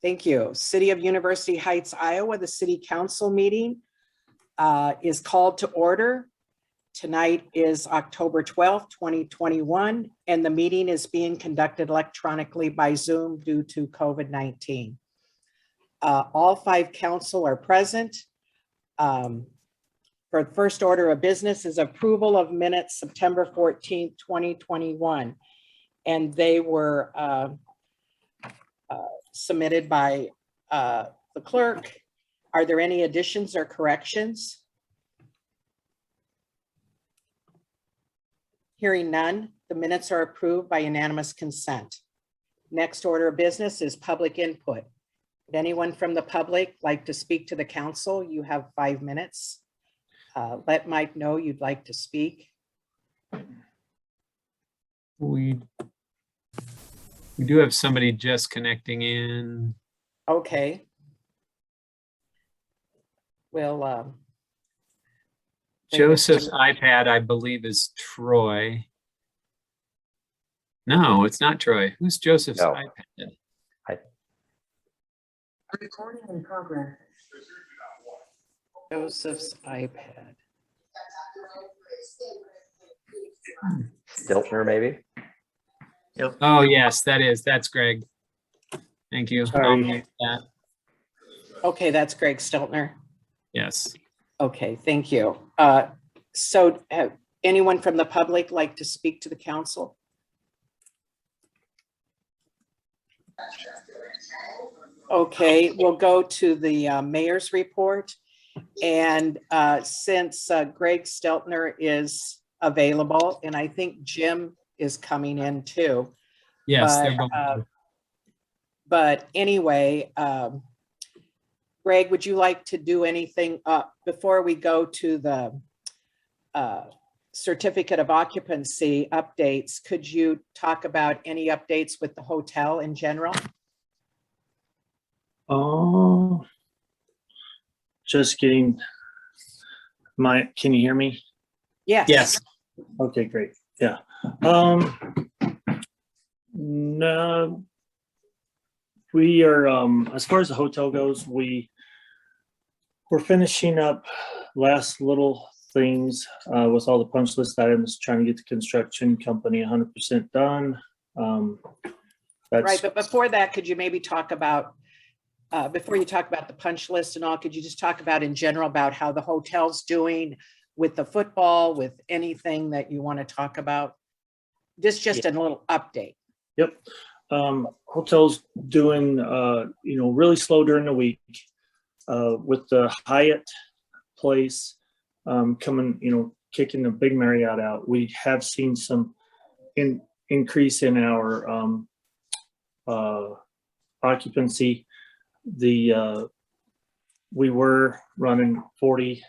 Thank you. City of University Heights, Iowa, the City Council meeting is called to order. Tonight is October 12th, 2021, and the meeting is being conducted electronically by Zoom due to COVID-19. All 5 council are present. For the first order of business is approval of minutes September 14th, 2021. And they were submitted by the clerk. Are there any additions or corrections? Hearing none, the minutes are approved by unanimous consent. Next order of business is public input. Would anyone from the public like to speak to the council? You have 5 minutes. Let Mike know you'd like to speak. We do have somebody just connecting in. Okay. Well, Joseph's iPad, I believe, is Troy. No, it's not Troy. Who's Joseph's iPad? Recording in progress. Joseph's iPad. Stiltner, maybe. Yep. Oh, yes, that's Greg. Thank you. I'll mute that. Okay, that's Greg Steltner. Yes. Okay, thank you. So anyone from the public like to speak to the council? Okay, we'll go to the mayor's report. And since Greg Steltner is available, and I think Jim is coming in too. Yes, but anyway, Greg, would you like to do anything before we go to the certificate of occupancy updates? Could you talk about any updates with the hotel in general? Oh, just getting can you hear me? Yes. Yes. Okay, great. Yeah. No, we are, as far as the hotel goes, we're finishing up last little things with all the punch list items, trying to get the construction company 100% done. Right, but before that, could you maybe talk about, before you talk about the punch list and all, could you just talk about in general about how the hotel's doing with the football, with anything that you want to talk about? Just a little update. Yep. Hotel's doing, really slow during the week with the Hyatt place coming, kicking the big Marriott out. We have seen some increase in our occupancy. We were running 40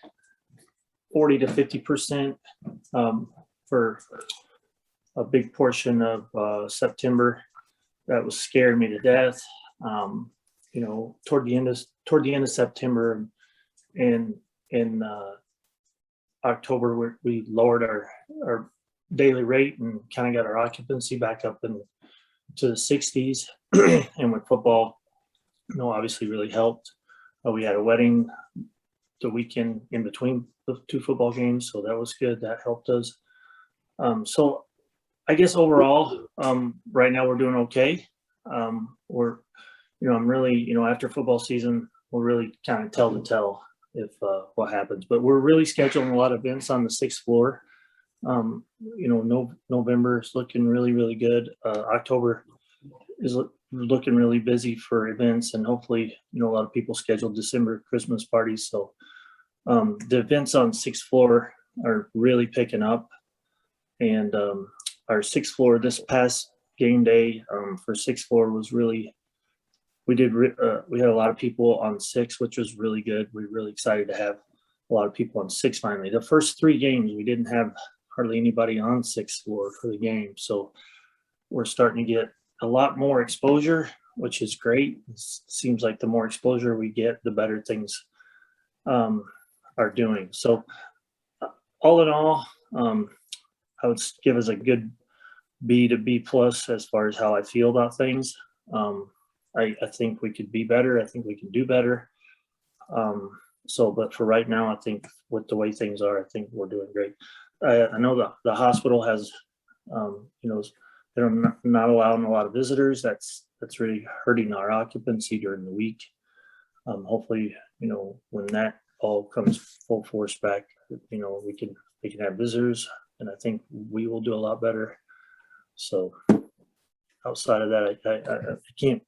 to 50% for a big portion of September. That was scaring me to death. Toward the end of September and in October, we lowered our daily rate and kind of got our occupancy back up to the 60s. And with football, obviously really helped. We had a wedding the weekend in between the 2 football games, so that was good. That helped us. So I guess overall, right now we're doing okay. I'm really, after football season, we'll really kind of tell the tale if what happens. But we're really scheduling a lot of events on the 6th floor. November is looking really, really good. October is looking really busy for events, and hopefully, a lot of people scheduled December Christmas parties. So the events on 6th floor are really picking up. And our 6th floor this past game day for 6th floor was really, we had a lot of people on 6, which was really good. We're really excited to have a lot of people on 6 finally. The first 3 games, we didn't have hardly anybody on 6th floor for the game. So we're starting to get a lot more exposure, which is great. It seems like the more exposure we get, the better things are doing. So all in all, I would give us a good B to B plus as far as how I feel about things. I think we could be better. I think we can do better. But for right now, I think with the way things are, I think we're doing great. I know the hospital has, they're not allowing a lot of visitors. That's really hurting our occupancy during the week. Hopefully, when that all comes full force back, we can have visitors, and I think we will do a lot better. So outside of that, I can't,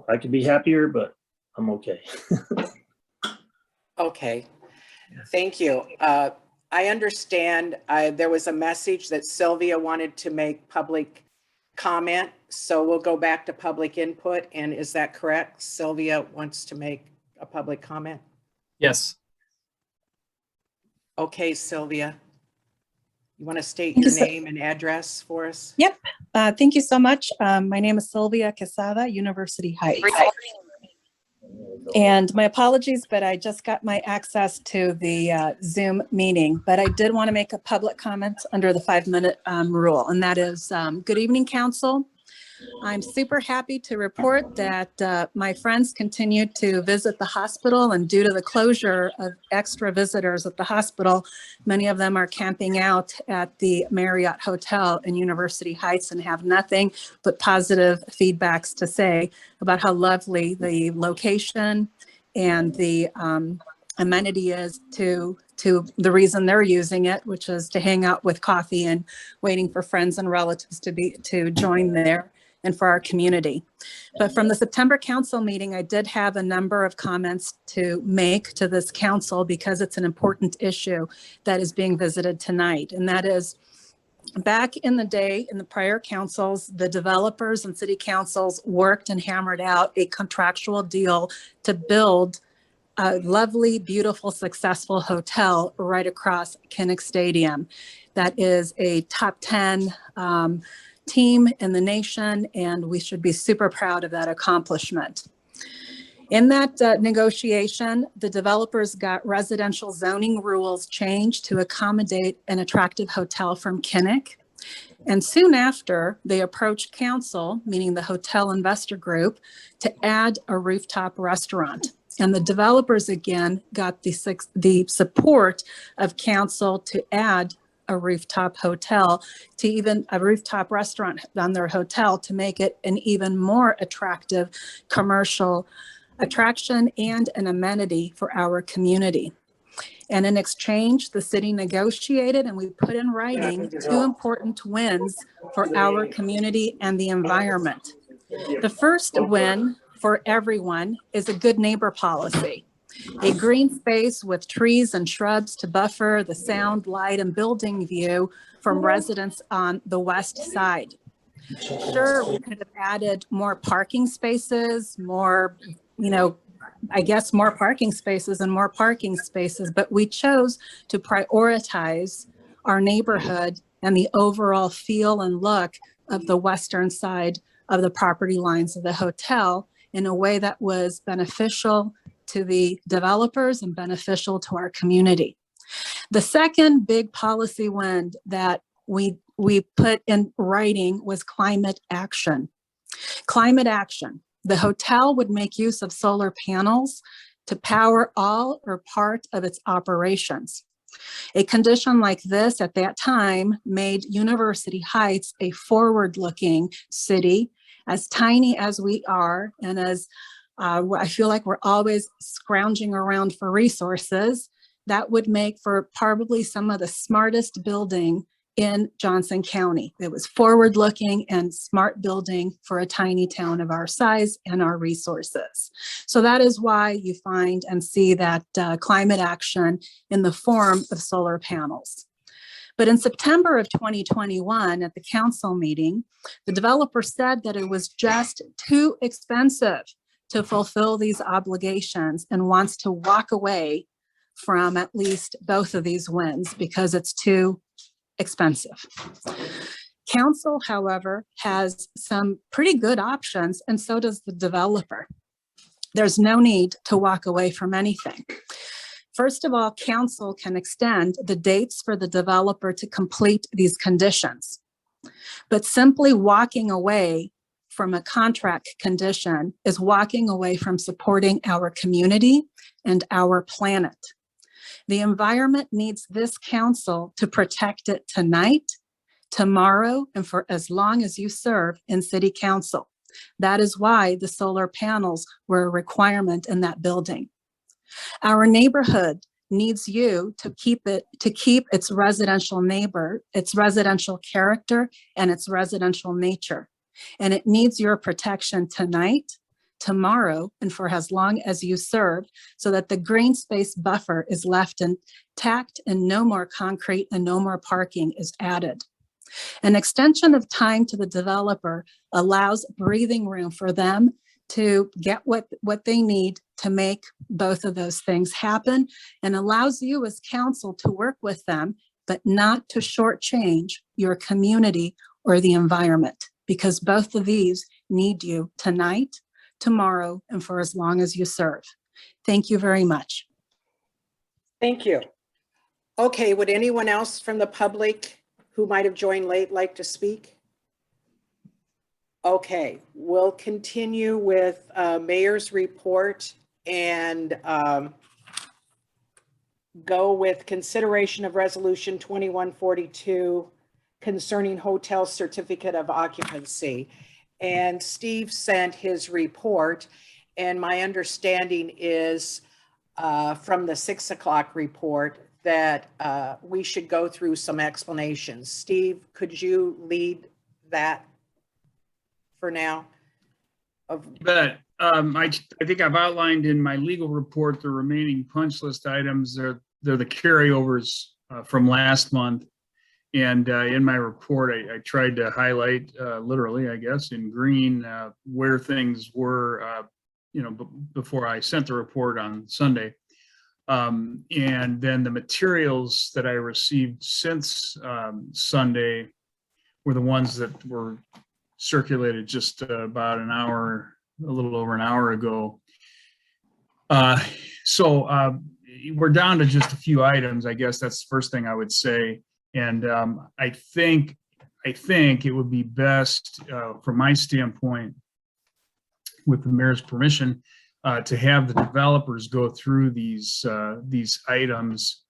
I could be happier, but I'm okay. Okay, thank you. I understand there was a message that Sylvia wanted to make public comment, so we'll go back to public input. And is that correct? Sylvia wants to make a public comment? Yes. Okay, Sylvia. You want to state your name and address for us? Yep. Thank you so much. My name is Sylvia Quesada, University Heights. And my apologies, but I just got my access to the Zoom meeting, but I did want to make a public comment under the 5-minute rule, and that is, good evening, council. I'm super happy to report that my friends continue to visit the hospital, and due to the closure of extra visitors at the hospital, many of them are camping out at the Marriott Hotel in University Heights and have nothing but positive feedbacks to say about how lovely the location and the amenity is to the reason they're using it, which is to hang out with coffee and waiting for friends and relatives to join there and for our community. But from the September council meeting, I did have a number of comments to make to this council because it's an important issue that is being visited tonight. And that is, back in the day, in the prior councils, the developers and city councils worked and hammered out a contractual deal to build a lovely, beautiful, successful hotel right across Kinnick Stadium. That is a top 10 team in the nation, and we should be super proud of that accomplishment. In that negotiation, the developers got residential zoning rules changed to accommodate an attractive hotel from Kinnick. And soon after, they approached council, meaning the hotel investor group, to add a rooftop restaurant. And the developers again got the support of council to add a rooftop hotel, to even a rooftop restaurant on their hotel, to make it an even more attractive commercial attraction and an amenity for our community. And in exchange, the city negotiated and we put in writing 2 important wins for our community and the environment. The first win for everyone is a good neighbor policy. A green space with trees and shrubs to buffer the sound, light, and building view from residents on the west side. Sure, we could have added more parking spaces, more, I guess more parking spaces and more parking spaces, but we chose to prioritize our neighborhood and the overall feel and look of the western side of the property lines of the hotel in a way that was beneficial to the developers and beneficial to our community. The second big policy win that we put in writing was climate action. Climate action. The hotel would make use of solar panels to power all or part of its operations. A condition like this at that time made University Heights a forward-looking city, as tiny as we are, and as I feel like we're always scrounging around for resources. That would make for probably some of the smartest building in Johnson County. It was forward-looking and smart building for a tiny town of our size and our resources. So that is why you find and see that climate action in the form of solar panels. But in September of 2021 at the council meeting, the developer said that it was just too expensive to fulfill these obligations and wants to walk away from at least both of these wins because it's too expensive. Council, however, has some pretty good options, and so does the developer. There's no need to walk away from anything. First of all, council can extend the dates for the developer to complete these conditions. But simply walking away from a contract condition is walking away from supporting our community and our planet. The environment needs this council to protect it tonight, tomorrow, and for as long as you serve in city council. That is why the solar panels were a requirement in that building. Our neighborhood needs you to keep its residential character and its residential nature. And it needs your protection tonight, tomorrow, and for as long as you serve, so that the green space buffer is left intact and no more concrete and no more parking is added. An extension of time to the developer allows breathing room for them to get what they need to make both of those things happen, and allows you as council to work with them, but not to shortchange your community or the environment, because both of these need you tonight, tomorrow, and for as long as you serve. Thank you very much. Thank you. Okay, would anyone else from the public who might have joined late like to speak? Okay, we'll continue with mayor's report and go with consideration of resolution 2142 concerning hotel certificate of occupancy. And Steve sent his report, and my understanding is from the 6 o'clock report that we should go through some explanations. Steve, could you lead that for now? But I think I've outlined in my legal report the remaining punch list items. They're the carryovers from last month. And in my report, I tried to highlight literally, I guess, in green where things were, before I sent the report on Sunday. And then the materials that I received since Sunday were the ones that were circulated just about an hour, a little over an hour ago. So we're down to just a few items. I guess that's the first thing I would say. And I think it would be best, from my standpoint, with the mayor's permission, to have the developers go through these items,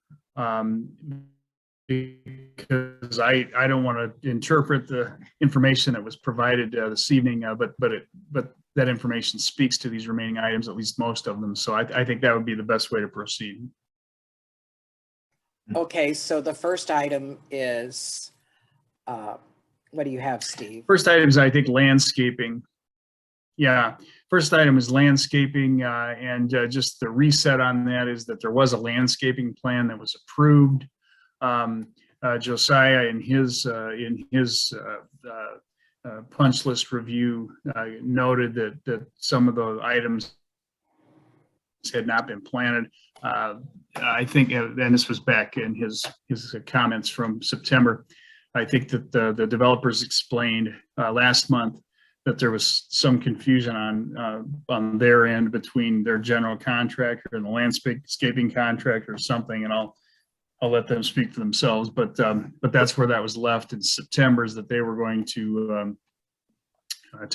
because I don't want to interpret the information that was provided this evening, but that information speaks to these remaining items, at least most of them. So I think that would be the best way to proceed. Okay, so the first item is, what do you have, Steve? First item is, I think, landscaping. Yeah, first item is landscaping, and just the reset on that is that there was a landscaping plan that was approved. Josiah in his punch list review noted that some of the items had not been planted. I think, and this was back in his comments from September. I think that the developers explained last month that there was some confusion on their end between their general contractor and the landscaping contractor or something, and I'll let them speak for themselves. But that's where that was left in September, is that they were going to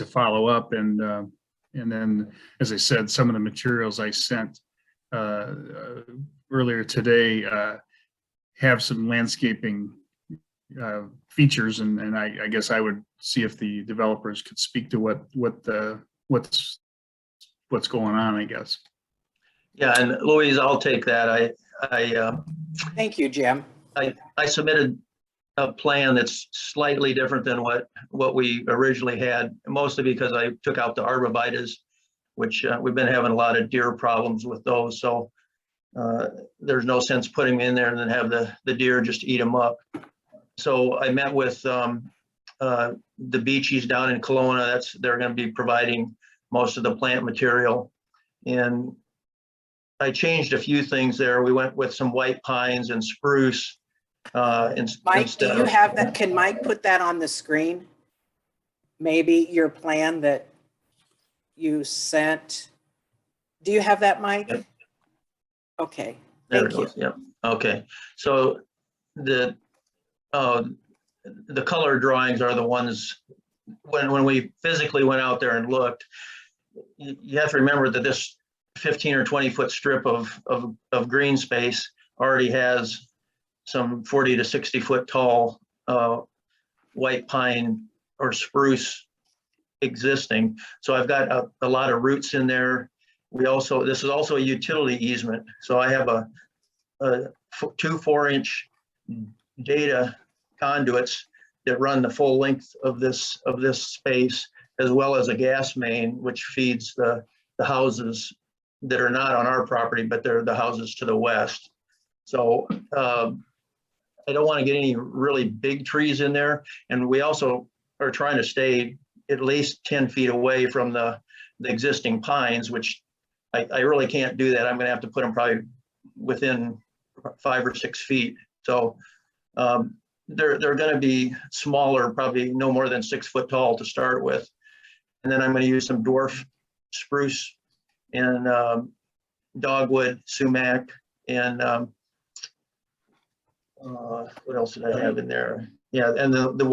follow up, and then, as I said, some of the materials I sent earlier today have some landscaping features, and I guess I would see if the developers could speak to what's going on, I guess. Yeah, and Louise, I'll take that. Thank you, Jim. I submitted a plan that's slightly different than what we originally had, mostly because I took out the arborvitaes, which we've been having a lot of deer problems with those. So there's no sense putting them in there and then have the deer just eat them up. So I met with the Beachies down in Kelowna. They're going to be providing most of the plant material, and I changed a few things there. We went with some white pines and spruce. Mike, do you have that? Can Mike put that on the screen? Maybe your plan that you sent. Do you have that, Mike? Yep. Okay. There Thank it you. goes. Yep. Okay. So the color drawings are the ones when we physically went out there and looked, you have to remember that this 15 or 20 foot strip of green space already has some 40 to 60 foot tall white pine or spruce existing. So I've got a lot of roots in there. This is also a utility easement. So I have a 2 4-inch data conduits that run the full length of this space, as well as a gas main, which feeds the houses that are not on our property, but they're the houses to the west. So I don't want to get any really big trees in there. And we also are trying to stay at least 10 feet away from the existing pines, which I really can't do that. I'm going to have to put them probably within 5 or 6 feet. So they're going to be smaller, probably no more than 6 foot tall to start with. And then I'm going to use some dwarf spruce and dogwood, sumac, and what else did I have in there? Yeah, and the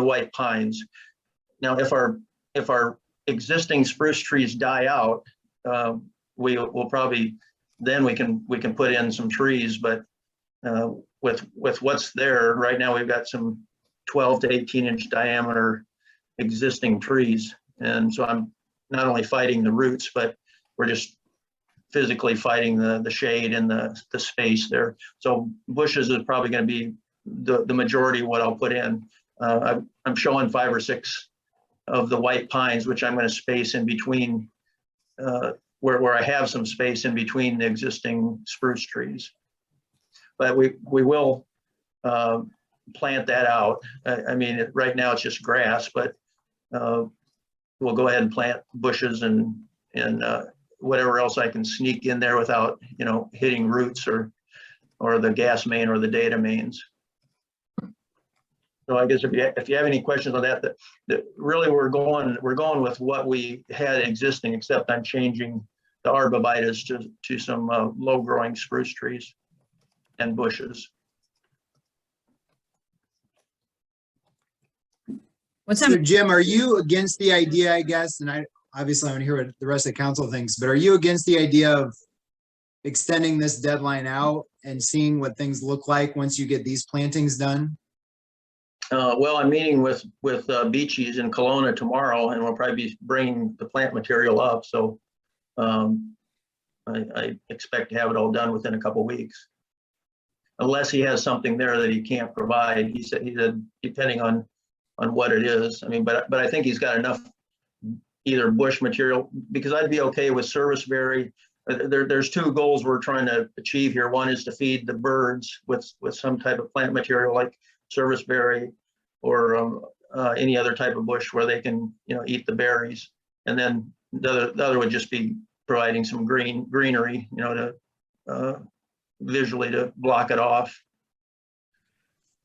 white pines. Now, if our existing spruce trees die out, we will probably, then we can put in some trees. But with what's there right now, we've got some 12 to 18-inch diameter existing trees, and so I'm not only fighting the roots, but we're just physically fighting the shade and the space there. So bushes is probably going to be the majority of what I'll put in. I'm showing 5 or 6 of the white pines, which I'm going to space in between, where I have some space in between the existing spruce trees. But we will plant that out. I mean, right now it's just grass, but we'll go ahead and plant bushes and whatever else I can sneak in there without, hitting roots or the gas main or the data mains. So I guess if you have any questions on that really we're going with what we had existing, except I'm changing the arborvitaes to some low growing spruce trees and bushes. So Jim, are you against the idea, I guess, and obviously I want to hear what the rest of the council thinks, but are you against the idea of extending this deadline out and seeing what things look like once you get these plantings done? Well, I'm meeting with Beachies in Kelowna tomorrow, and we'll probably be bringing the plant material up. So I expect to have it all done within a couple of weeks, unless he has something there that he can't provide. He said depending on what it is. I mean, but I think he's got enough either bush material, because I'd be okay with serviceberry. There's 2 goals we're trying to achieve here. One is to feed the birds with some type of plant material like serviceberry or any other type of bush where they can eat the berries, and then the other would just be providing some greenery to visually to block it off.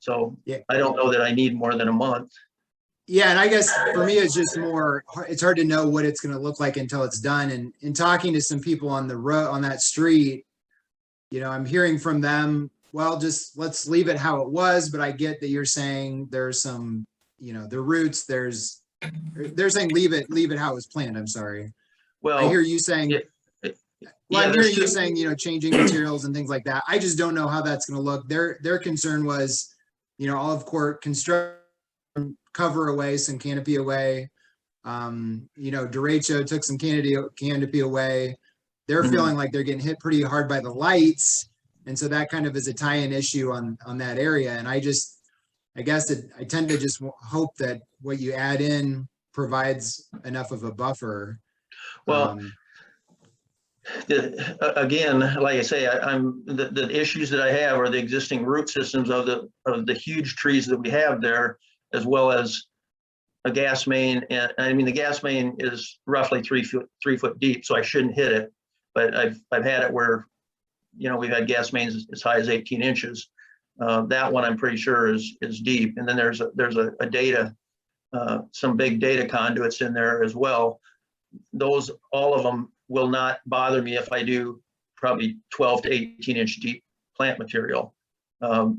So yeah. I don't know that I need more than a month. Yeah, and I guess for me, it's just it's hard to know what it's going to look like until it's done. And in talking to some people on the road, on that street, I'm hearing from them, well, just let's leave it how it was. But I get that you're saying there's some, the roots, they're saying leave it how it was planned. I'm sorry. Well, I hear you saying, I'm hearing you saying, changing materials and things like that. I just don't know how that's going to look. Their concern was, olive court construction, cover away, some canopy away. Derecho took some canopy away. They're feeling like they're getting hit pretty hard by the lights. And so that kind of is a tie-in issue on that area. And I tend to just hope that what you add in provides enough of a buffer. Well, again, like I say, I'm the issues that I have are the existing root systems of the huge trees that we have there, as well as a gas main. And I mean, the gas main is roughly 3 foot deep, so I shouldn't hit it. But I've had it where, we've had gas mains as high as 18 inches. That one I'm pretty sure is deep. And then there's a data, some big data conduits in there as well. Those, all of them will not bother me if I do probably 12 to 18 inch deep plant material. And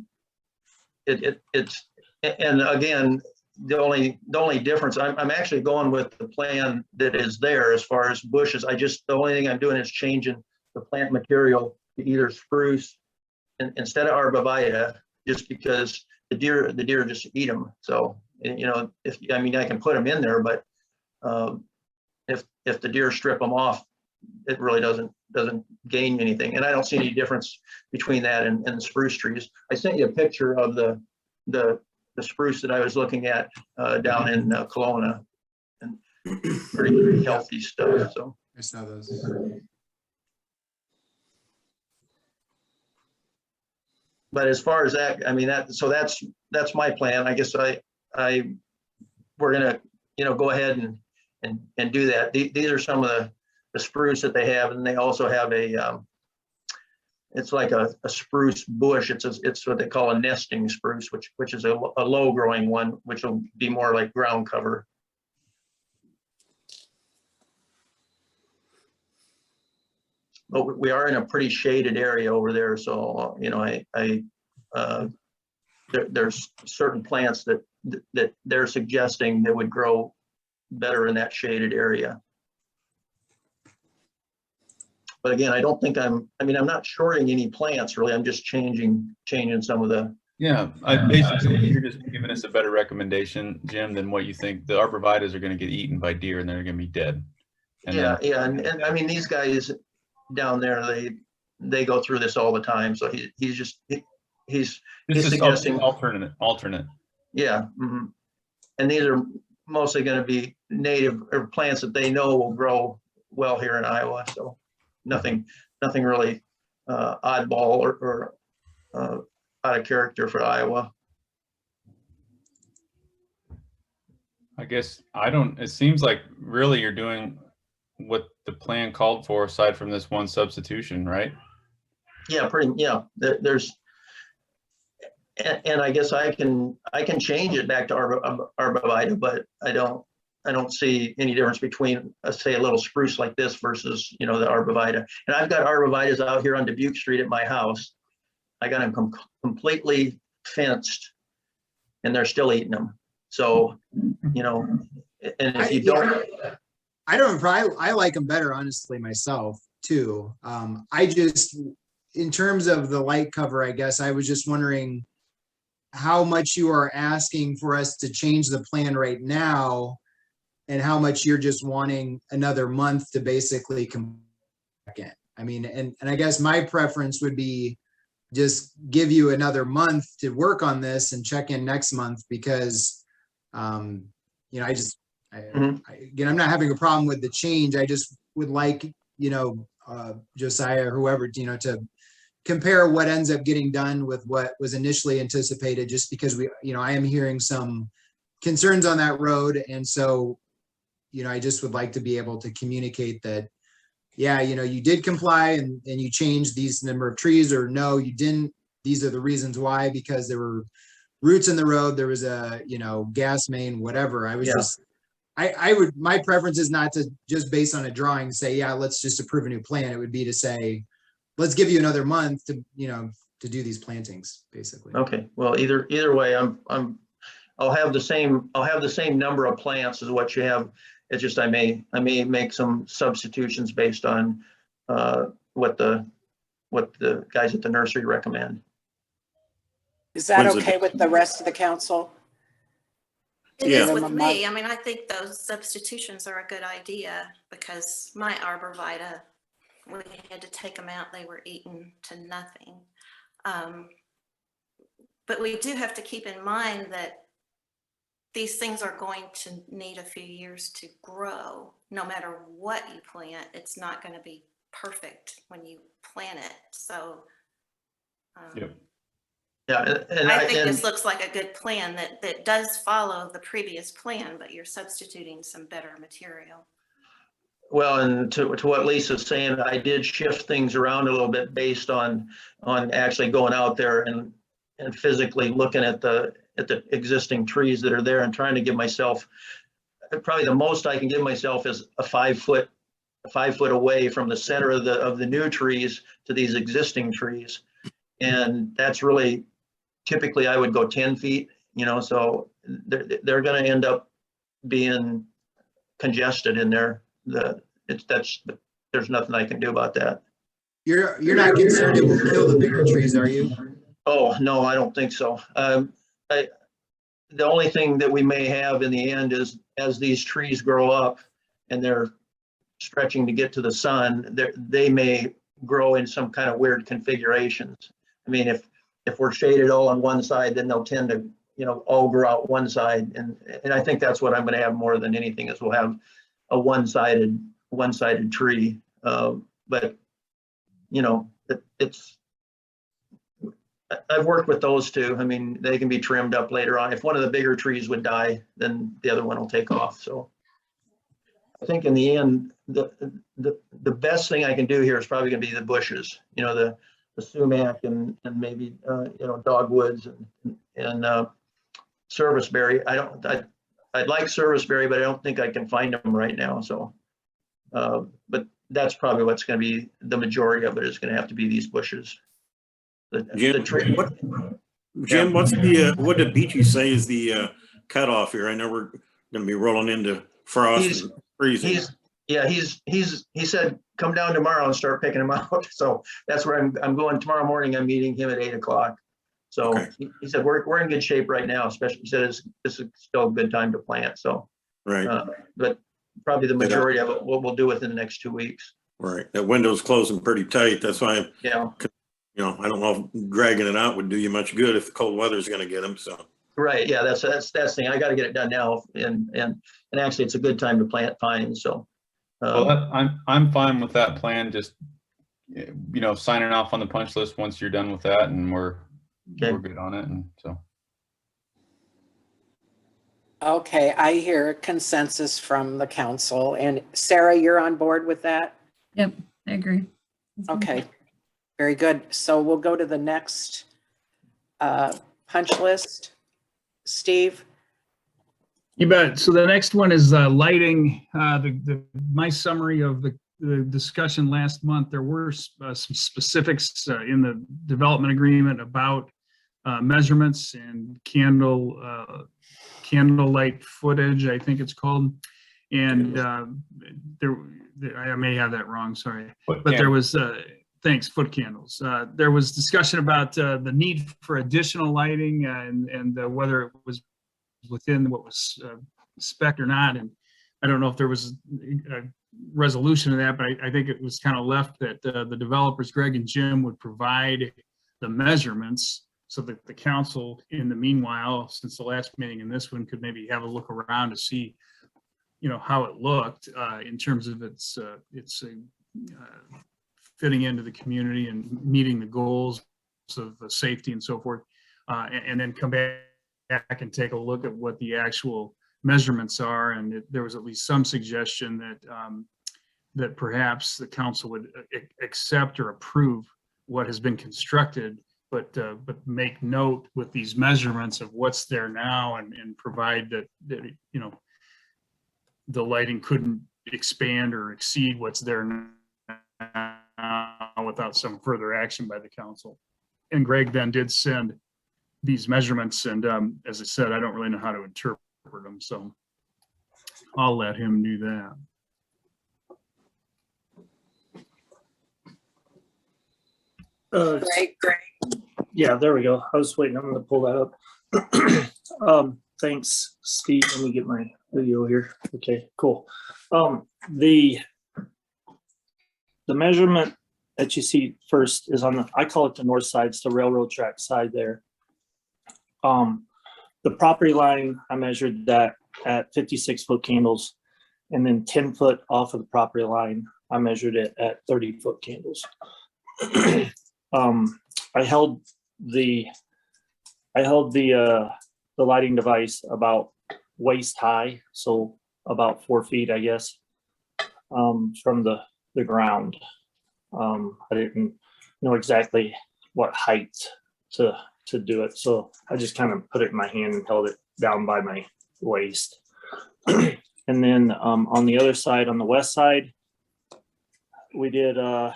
again, the only difference, I'm actually going with the plan that is there as far as bushes. The only thing I'm doing is changing the plant material to either spruce instead of arborvitae, just because the deer just eat them. So, you know, I can put them in there, but if the deer strip them off, it really doesn't gain anything. And I don't see any difference between that and the spruce trees. I sent you a picture of the spruce that I was looking at down in Kelowna, and pretty healthy stuff. So I saw those. but as far as that, I mean, that's my plan. I guess we're gonna, you know, go ahead and do that. These are some of the spruce that they have, and they also have it's like a spruce bush. It's what they call a nesting spruce, which is a low growing one, which will be more like ground cover. But we are in a pretty shaded area over there, so you know, there's certain plants that they're suggesting that would grow better in that shaded area. But again, I don't think I'm not shorting any plants really. I'm just changing some of the. Yeah, basically you're just giving us a better recommendation, Jim, than what you think. The arborvitaes are going to get eaten by deer and they're going to be dead. And and I mean, these guys down there, they go through this all the time. So he's suggesting alternate. Yeah. Mm-hmm. And these are mostly going to be native or plants that they know will grow well here in Iowa. So nothing really oddball or out of character for Iowa. I guess it seems like really you're doing what the plan called for aside from this one substitution, right? Yeah, there's, and I guess I can change it back to arborvitae, but I don't see any difference between say a little spruce like this versus, you know, the arborvitae. And I've got arborvitaes out here on Dubuque Street at my house. I got them completely fenced, and they're still eating them. So, you know, and if you don't. I like them better, honestly, myself too. I just, in terms of the light cover, I guess I was just wondering how much you are asking for us to change the plan right now, and how much you're just wanting another month to basically come back in. I mean, and I guess my preference would be just give you another month to work on this and check in next month, because, you know, again, I'm not having a problem with the change. I just would like, you know, Josiah or whoever, you know, to compare what ends up getting done with what was initially anticipated, just because you know, I am hearing some concerns on that road. And so, you know, I just would like to be able to communicate that, yeah, you know, you did comply and you changed these number of trees, or no, you didn't. These are the reasons why, because there were roots in the road, there was a, you know, gas main, whatever. I was just, my preference is not to just based on a drawing say, yeah, let's just approve a new plan. It would be to say, let's give you another month to, you know, to do these plantings, basically. Okay, well, either way, I'll have the same number of plants as what you have. It's just I may make some substitutions based on what the guys at the nursery recommend. Is that okay with the rest of the council? It is with me. I mean, I think those substitutions are a good idea, because my arborvitae, we had to take them out. They were eaten to nothing. But we do have to keep in mind that these things are going to need a few years to grow. No matter what you plant, it's not going to be perfect when you plant it. So yeah, and I think this looks like a good plan that does follow the previous plan, but you're substituting some better material. Well, and to what Lisa's saying, I did shift things around a little bit based on actually going out there and physically looking at the existing trees that are there and trying to give myself, probably the most I can give myself is a 5 foot away from the center of the new trees to these existing trees. And that's really, typically I would go 10 feet, you know, so they're going to end up being congested in there. There's nothing I can do about that. You're not concerned it will kill the bigger trees, are you? Oh, no, I don't think so. The only thing that we may have in the end is as these trees grow up and they're stretching to get to the sun, they may grow in some kind of weird configurations. I mean, if we're shaded all on one side, then they'll tend to, all grow out one side. And I think that's what I'm going to have more than anything is we'll have a one-sided tree. But, I've worked with those two. I mean, they can be trimmed up later on. If one of the bigger trees would die, then the other one will take off. So I think in the end, the best thing I can do here is probably going to be the bushes, the sumac and maybe, dogwoods and serviceberry. I'd like serviceberry, but I don't think I can find them right now. So, but that's probably what's going to be the majority of it is going to have to be these bushes. Jim, what did Beachy say is the cutoff here? I know we're going to be rolling into frost and freezing. He said, come down tomorrow and start picking them out. So that's where I'm going tomorrow morning. I'm meeting him at 8 o'clock. So okay. He said, we're in good shape right now, especially he said this is still a good time to plant. So, right. But probably the majority of it we'll do within the next 2 weeks. Right. That window's closing pretty tight. That's why I don't know if dragging it out would do you much good if the cold weather is going to get them. So. Right. Yeah. That's the thing. I got to get it done now. And actually it's a good time to plant pines. So. Well, I'm fine with that plan. Just, signing off on the punch list once you're done with that and we're good on it. And so. Okay. I hear consensus from the council, and Sarah, you're on board with that? Yep. I agree. Okay. Very good. So we'll go to the next punch list. Steve? You bet. So the next one is lighting. My summary of the discussion last month, there were some specifics in the development agreement about measurements and candle light footage, I think it's called. And I may have that wrong, sorry. But there was thanks, foot candles. There was discussion about the need for additional lighting and whether it was within what was spec or not. And I don't know if there was a resolution of that, but I think it was kind of left that the developers, Greg and Jim, would provide the measurements so that the council, in the meanwhile, since the last meeting and this one, could maybe have a look around to see, how it looked in terms of its fitting into the community and meeting the goals of safety and so forth, and then come back and take a look at what the actual measurements are. And there was at least some suggestion that perhaps the council would accept or approve what has been constructed, but make note with these measurements of what's there now and provide that the lighting couldn't expand or exceed what's there now without some further action by the council. And Greg then did send these measurements, and as I said, I don't really know how to interpret them, so I'll let him do that. Great. Yeah, there we go. I was waiting. I'm going to pull that up. Thanks, Steve. Let me get my video here. Okay, cool. The measurement that you see first is on the, I call it the north side. It's the railroad track side there. The property line, I measured that at 56 foot candles, and then 10 foot off of the property line, I measured it at 30 foot candles. I held the lighting device about waist high, so about 4 feet, I guess, from the ground. I didn't know exactly what height to do it, so I just kind of put it in my hand and held it down by my waist. And then on the other side, on the west side, we did I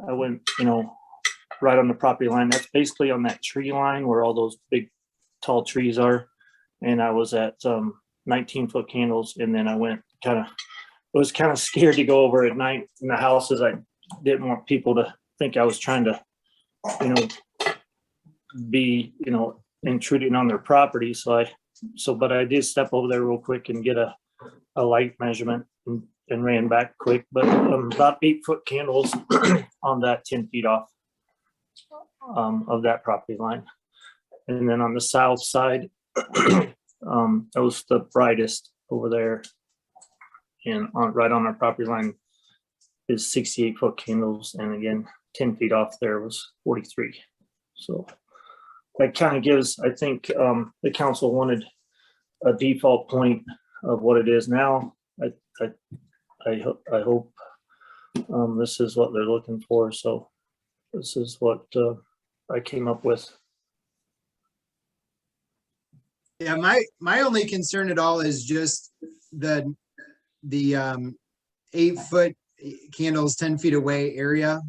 went right on the property line. That's basically on that tree line where all those big tall trees are. and I was at 19-foot candles, and then I was kind of scared to go over at night in the houses. I didn't want people to think I was trying to, be, intruding on their property. But I did step over there real quick and get a light measurement and ran back quick, but about 8-foot candles on that 10 feet off of that property line. And then on the south side, that was the brightest over there. And right on our property line is 68-foot candles. And again, 10 feet off there was 43. So that kind of gives, I think the council wanted a default point of what it is now. I hope this is what they're looking for. So this is what I came up with. Yeah, my only concern at all is just the 8-foot candles 10 feet away area,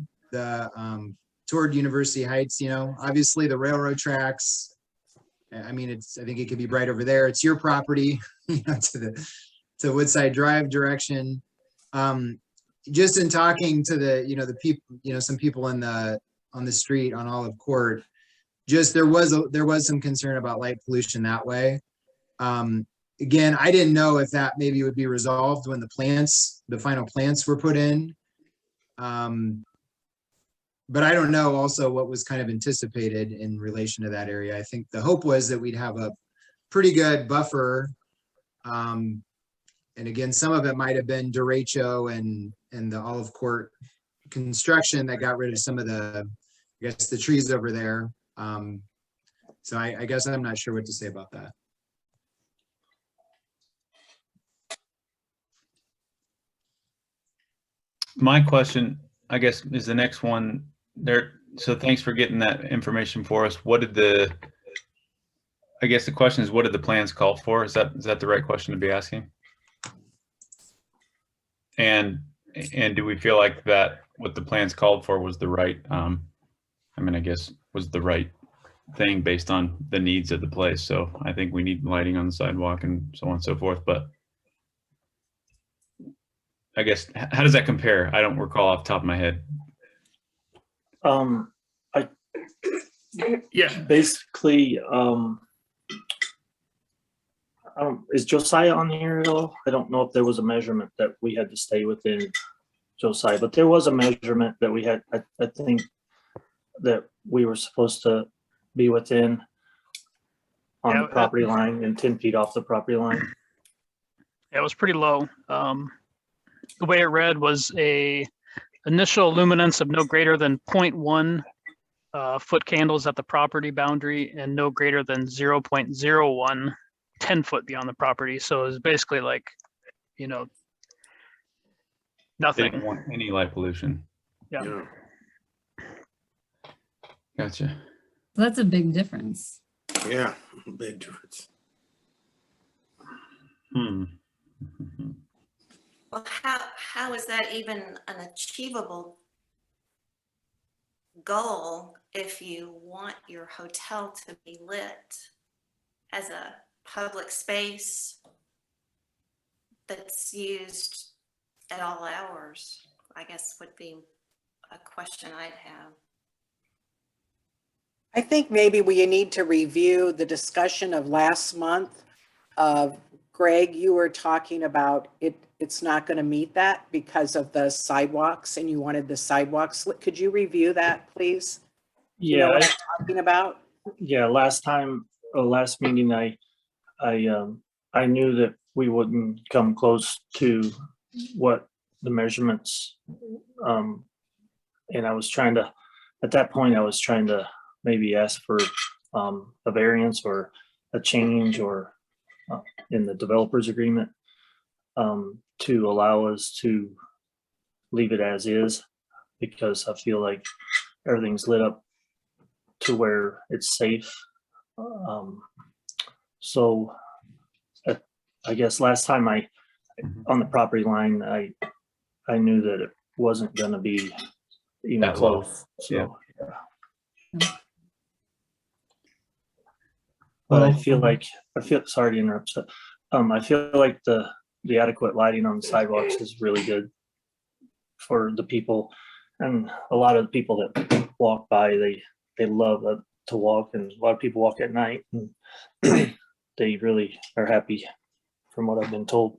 toward University Heights. Obviously the railroad tracks. I mean, I think it could be right over there. It's your property, to Woodside Drive direction. Just in talking to the people, some people on the street on Olive Court, just there was some concern about light pollution that way. Again, I didn't know if that maybe would be resolved when the final plants were put in. But I don't know also what was kind of anticipated in relation to that area. I think the hope was that we'd have a pretty good buffer. And again, some of it might have been derecho and the Olive Court construction that got rid of some of the trees over there. So I guess I'm not sure what to say about that. My question, I guess, is the next one there. So thanks for getting that information for us. I guess the question is, what did the plans call for? Is that the right question to be asking? And do we feel like that what the plans called for was the right, I guess was the right thing based on the needs of the place. So I think we need lighting on the sidewalk and so on and so forth, but I guess, how does that compare? I don't recall off the top of my head. Basically, is Josiah on here at all? I don't know if there was a measurement that we had to stay within, Josiah, but there was a measurement that we had, I think, that we were supposed to be within on the property line and 10 feet off the property line. It was pretty low. The way it read was a initial luminance of no greater than 0.1 foot candles at the property boundary and no greater than 0.01 10 foot beyond the property. So it was basically like, nothing. They didn't want any light pollution. Yeah. Gotcha. That's a big difference. Yeah, big difference. Well, how is that even an achievable goal if you want your hotel to be lit as a public space that's used at all hours? I guess would be a question I'd have. I think maybe we need to review the discussion of last month. Greg, you were talking about it's not going to meet that because of the sidewalks, and you wanted the sidewalks. Could you review that, please? Yeah, you know what I'm talking about? Yeah, last meeting, I knew that we wouldn't come close to what the measurements, and I was trying to, at that point, I was trying to maybe ask for a variance or a change or in the developer's agreement to allow us to leave it as is, because I feel like everything's lit up to where it's safe. So I guess last time on the property line, I knew that it wasn't going to be even that close. Low. So, yeah. But I feel sorry to interrupt. I feel like the adequate lighting on the sidewalks is really good for the people. And a lot of the people that walk by, they love to walk, and a lot of people walk at night. And they really are happy from what I've been told.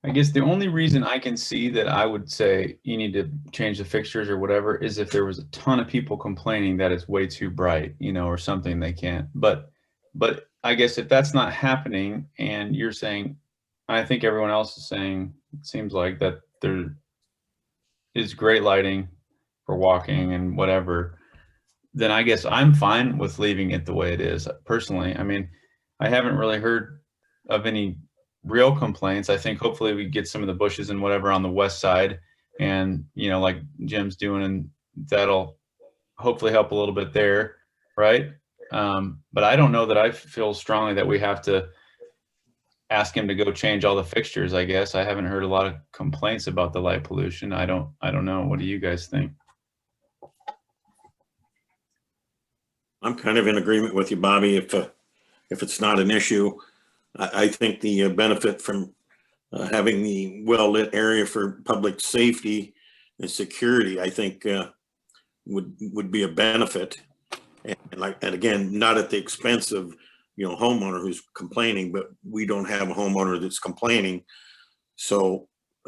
I guess the only reason I can see that I would say you need to change the fixtures or whatever is if there was a ton of people complaining that it's way too bright, you know, or something they can't. But I guess if that's not happening and you're saying, I think everyone else is saying, it seems like that there is great lighting for walking and whatever, then I guess I'm fine with leaving it the way it is personally. I mean, I haven't really heard of any real complaints. I think hopefully we get some of the bushes and whatever on the west side, and you know, like Jim's doing, and that'll hopefully help a little bit there, right? But I don't know that I feel strongly that we have to ask him to go change all the fixtures. I guess I haven't heard a lot of complaints about the light pollution. I don't know. What do you guys think? I'm kind of in agreement with you, Bobby. If it's not an issue, I think the benefit from having the well-lit area for public safety and security, I think would be a benefit. And again, not at the expense of, you know, homeowner who's complaining, but we don't have a homeowner that's complaining. So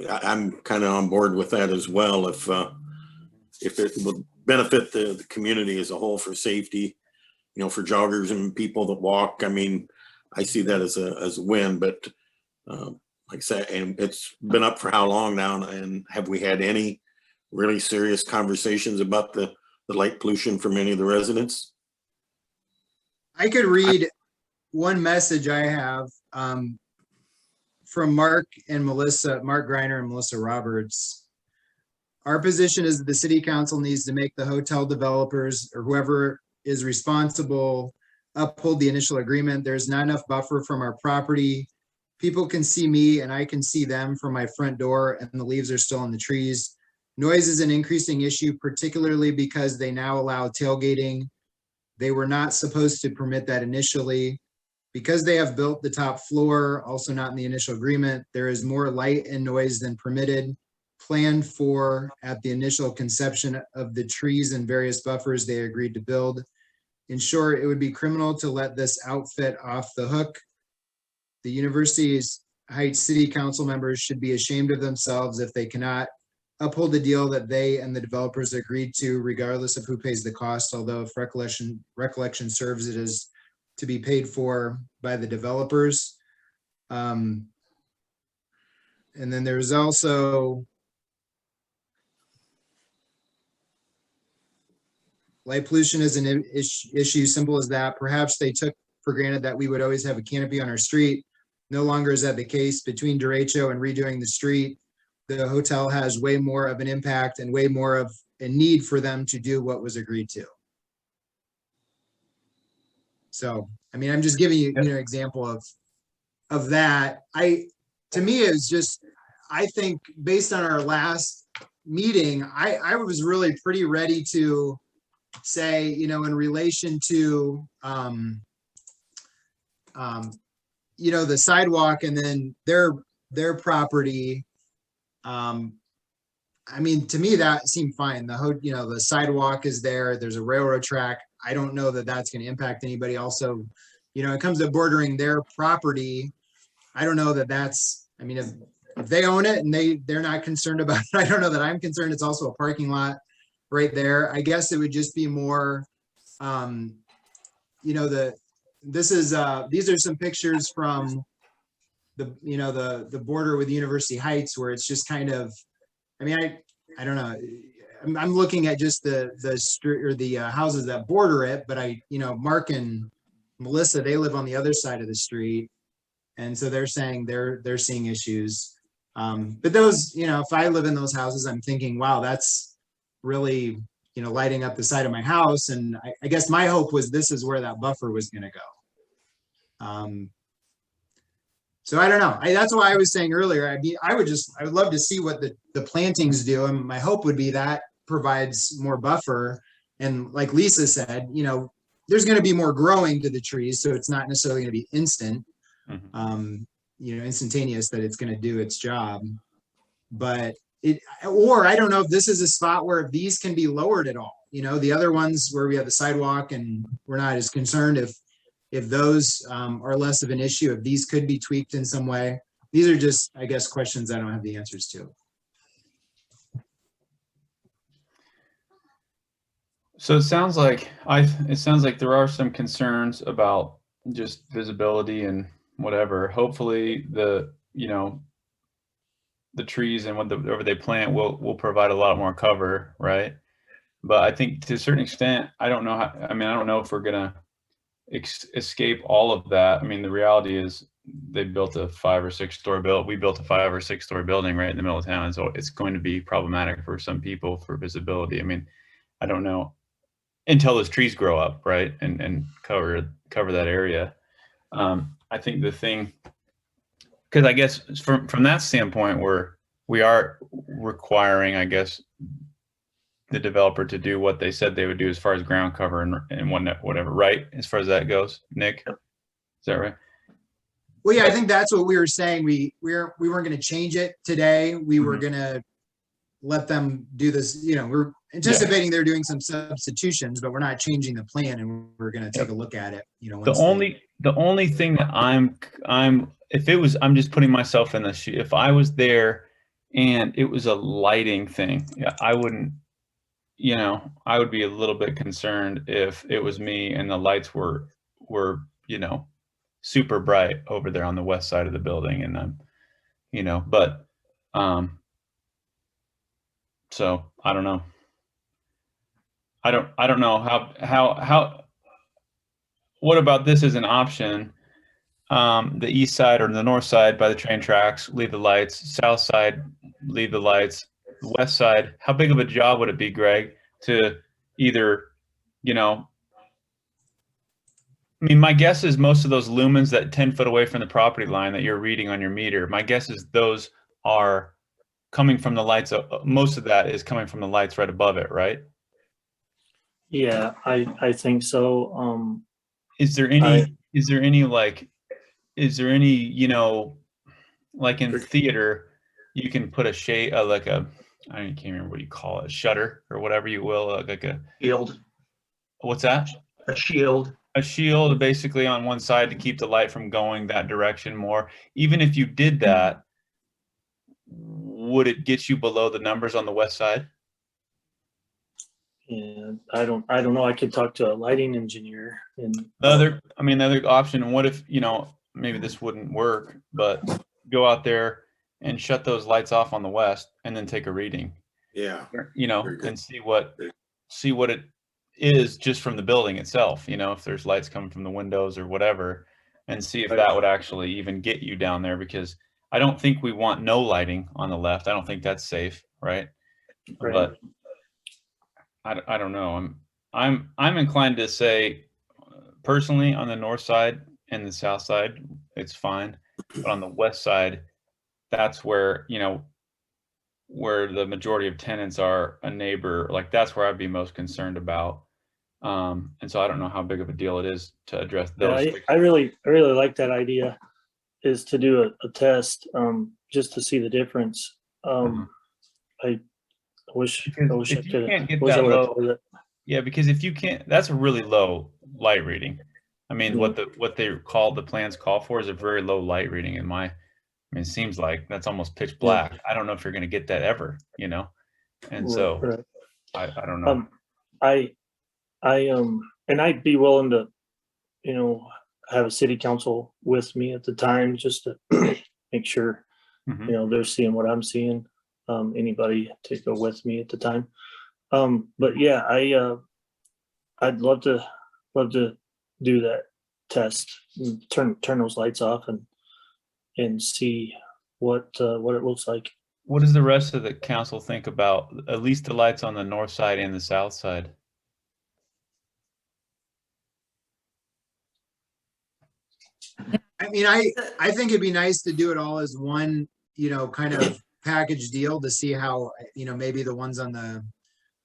I'm kind of on board with that as well. If it would benefit the community as a whole for safety, you know, for joggers and people that walk, I mean, I see that as a win. But like I said, and it's been up for how long now? And have we had any really serious conversations about the light pollution from any of the residents? I could read one message I have from Mark Greiner and Melissa Roberts. Our position is that the city council needs to make the hotel developers or whoever is responsible uphold the initial agreement. There's not enough buffer from our property. People can see me and I can see them from my front door, and the leaves are still on the trees. Noise is an increasing issue, particularly because they now allow tailgating. They were not supposed to permit that initially. Because they have built the top floor, also not in the initial agreement, there is more light and noise than permitted, planned for at the initial conception of the trees and various buffers they agreed to build. In short, it would be criminal to let this outfit off the hook. The University Heights City Council members should be ashamed of themselves if they cannot uphold the deal that they and the developers agreed to, regardless of who pays the cost, although if recollection serves, it is to be paid for by the developers. And then there's also light pollution is an issue, simple as that. Perhaps they took for granted that we would always have a canopy on our street. No longer is that the case. Between derecho and redoing the street, the hotel has way more of an impact and way more of a need for them to do what was agreed to. So, I mean, I'm just giving you, an example of that. To me, it's just, I think based on our last meeting, I was really pretty ready to say, in relation to, the sidewalk and then their property. I mean, to me, that seemed fine. The sidewalk is there. There's a railroad track. I don't know that that's going to impact anybody. Also, it comes to bordering their property. I don't know that that's, I mean, if they own it and they're not concerned about it, I don't know that I'm concerned. It's also a parking lot right there. I guess it would just be more, these are some pictures from the border with University Heights, where it's just kind of, I mean, I don't know. I'm looking at just the street or the houses that border it, but Mark and Melissa, they live on the other side of the street. And so they're saying they're seeing issues. But those, if I live in those houses, I'm thinking, wow, that's really, lighting up the side of my house. And I guess my hope was this is where that buffer was going to go. So I don't know. That's why I was saying earlier, I would love to see what the plantings do. And my hope would be that provides more buffer. And like Lisa said, there's going to be more growing to the trees, so it's not necessarily going to be instant, Mhm. instantaneous that it's going to do its job. But or I don't know if this is a spot where these can be lowered at all. The other ones where we have the sidewalk and we're not as concerned, if those are less of an issue, if these could be tweaked in some way. These are just, I guess, questions I don't have the answers to. So it sounds like there are some concerns about just visibility and whatever. Hopefully the trees and whatever they plant will provide a lot more cover, right? But I think to a certain extent, I don't know if we're gonna escape all of that. I mean, the reality is they built a 5 or 6 story build. We built a 5 or 6 story building right in the middle of town, so it's going to be problematic for some people for visibility. I mean, I don't know until those trees grow up, right, and cover that area. I think the thing, because I guess from that standpoint, we are requiring, I guess, the developer to do what they said they would do as far as ground cover and whatever, right? As far as that goes, Nick, is that right? Well, yeah, I think that's what we were saying. We weren't going to change it today. We were going to let them do this. We're anticipating they're doing some substitutions, but we're not changing the plan, and we're going to take a look at it. The only thing that I'm just putting myself in the shoe. If I was there and it was a lighting thing, I wouldn't. I would be a little bit concerned if it was me and the lights were super bright over there on the west side of the building, and so I don't know. I don't know how. What about this as an option? The east side or the north side by the train tracks, leave the lights. South side, leave the lights. The west side, how big of a job would it be, Greg, to either, I mean, my guess is most of those lumens that 10 foot away from the property line that you're reading on your meter, my guess is those are coming from the lights. Most of that is coming from the lights right above it, right? Yeah, I think so. Is there any like in theater, you can put a shade, I can't remember what you call it, a shutter or whatever you will, like a Shield, what's that? a shield. A shield basically on one side to keep the light from going that direction more. Even if you did that, would it get you below the numbers on the west side? Yeah, I don't know. I could talk to a lighting engineer and The other option, and what if, maybe this wouldn't work, but go out there and shut those lights off on the west and then take a reading. Yeah. And see what it is just from the building itself, if there's lights coming from the windows or whatever, and see if that would actually even get you down there, because I don't think we want no lighting on the left. I don't think that's safe, right? But I don't know. I'm inclined to say personally on the north side and the south side, it's fine. But on the west side, that's where, where the majority of tenants are a neighbor, like that's where I'd be most concerned about. And so I don't know how big of a deal it is to address those. I really like that idea, is to do a test, just to see the difference. I wish I could. Yeah, because if you can't, that's a really low light reading. I mean, what the plans call for is a very low light reading it seems like that's almost pitch black. I don't know if you're going to get that ever, and so I don't know. And I'd be willing to, have a city council with me at the time, just to make sure, they're seeing what I'm seeing. Anybody to go with me at the time. But yeah, I'd love to do that test, and turn those lights off and see what it looks like. What does the rest of the council think about at least the lights on the north side and the south side? I mean, I think it'd be nice to do it all as one, kind of package deal to see how, maybe the ones on the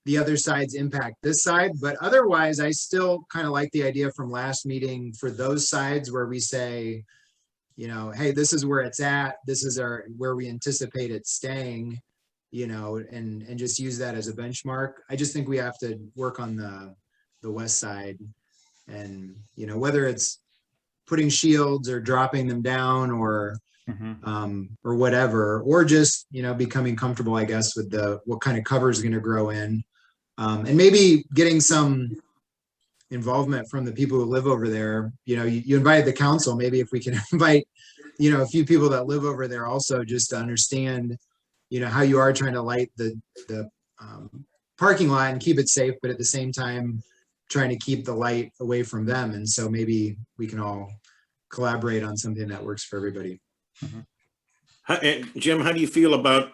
the other sides impact this side, but otherwise I still kind of like the idea from last meeting for those sides where we say, you know, hey, this is where it's at. This is where we anticipate it staying, you know, and just use that as a benchmark. I just think we have to work on the west side, and, you know, whether it's putting shields or dropping them down or whatever, or just, you know, becoming comfortable, I guess, with what kind of cover is going to grow in. And maybe getting some involvement from the people who live over there. You know, you invited the council, maybe if we can invite, you know, a few people that live over there also, just to understand, you know, how you are trying to light the parking lot and keep it safe, but at the same time, trying to keep the light away from them. And so maybe we can all collaborate on something that works for everybody. Jim, how do you feel about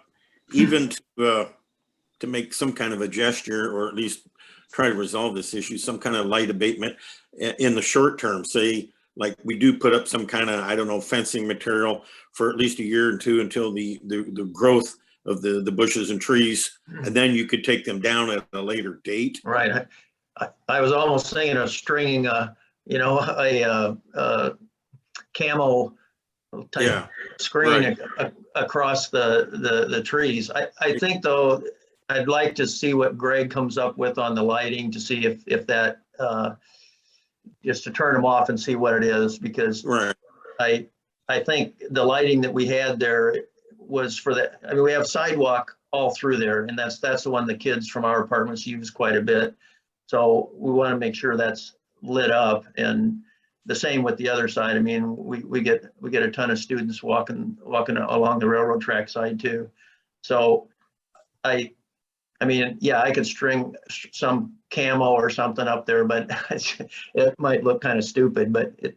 even to make some kind of a gesture, or at least try to resolve this issue, some kind of light abatement in the short term? Say, like, we do put up some kind of, I don't know, fencing material for at least a year or two until the growth of the bushes and trees, and then you could take them down at a later date. Right. I was almost thinking of stringing you know, a camo type screen across the trees. I think, though, I'd like to see what Greg comes up with on the lighting, to see if that, just to turn them off and see what it is, because I think the lighting that we had there was for that. I mean, we have sidewalk all through there, and that's the one the kids from our apartments use quite a bit. So we want to make sure that's lit up, and the same with the other side. I mean, we get a ton of students walking along the railroad track side too. So I mean, yeah, I could string some camo or something up there, but it might look kind of stupid, but it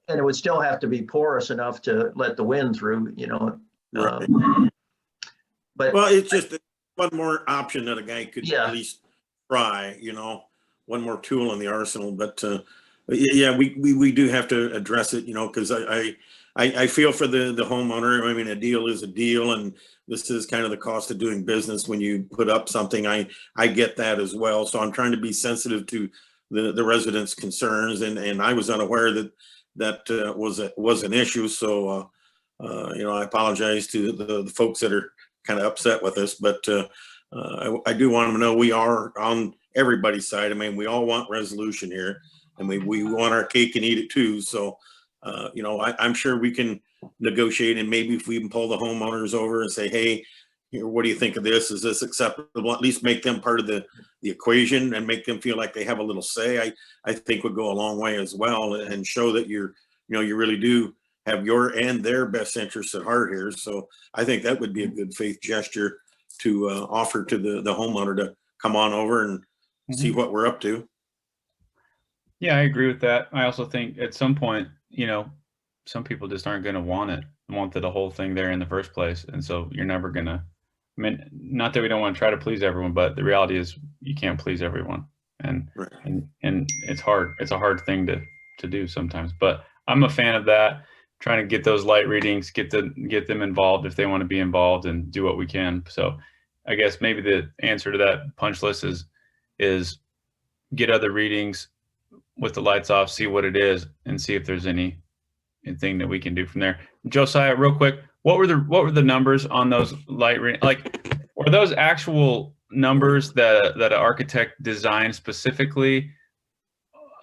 would still have to be porous enough to let the wind through, you know. But well, it's just one more option that a guy could at least try, you know, one more tool in the arsenal. But yeah, we do have to address it, you know, because I feel for the homeowner. I mean, a deal is a deal, and this is kind of the cost of doing business when you put up something. I get that as well. So I'm trying to be sensitive to the residents' concerns, and I was unaware that was an issue. So you know, I apologize to the folks that are kind of upset with us, but I do want them to know we are on everybody's side. I mean, we all want resolution here, and we want our cake and eat it too. So you know, I'm sure we can negotiate, and maybe if we can pull the homeowners over and say, hey, here, what do you think of this? Is this acceptable? At least make them part of the equation and make them feel like they have a little say. I think would go a long way as well, and show that you really do have your and their best interests at heart here. So I think that would be a good faith gesture to offer to the homeowner to come on over and see what we're up to. Yeah, I agree with that. I also think at some point, you know, some people just aren't going to want the whole thing there in the first place. And so you're never going to, I mean, not that we don't want to try to please everyone, but the reality is you can't please everyone. And it's hard. It's a hard thing to do sometimes, but I'm a fan of that. Trying to get those light readings, get them involved if they want to be involved, and do what we can. So I guess maybe the answer to that punch list is get other readings with the lights off, see what it is, and see if there's anything that we can do from there. Josiah, real quick, what were the numbers on those light readings? Like, were those actual numbers that an architect designed specifically?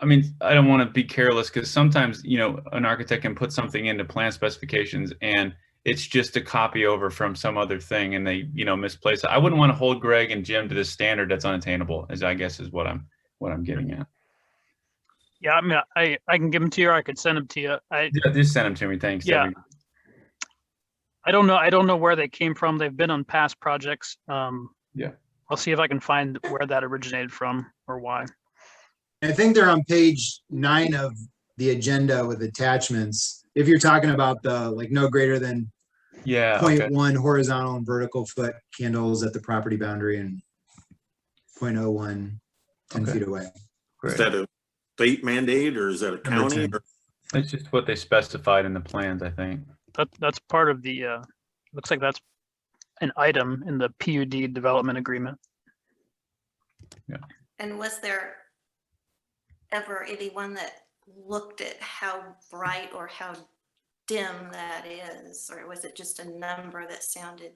I mean, I don't want to be careless, because sometimes, you know, an architect can put something into plan specifications and it's just a copy over from some other thing, and they, you know, misplace it. I wouldn't want to hold Greg and Jim to this standard that's unattainable, as I guess is what I'm getting at. Yeah, I mean, I can give them to you, or I could send them to you. Yeah, just send them to me. Thanks. Yeah. I don't know where they came from. They've been on past projects. Yeah. I'll see if I can find where that originated from or why. I think they're on page 9 of the agenda with attachments. If you're talking about the, like, no greater than 0.1 horizontal and vertical foot candles at the property boundary, and 0.01 10 feet away. Is that a state mandate, or is that a county? It's just what they specified in the plans, I think. That's part of the, looks like that's an item in the PUD development agreement. And was there ever anyone that looked at how bright or how dim that is? Or was it just a number that sounded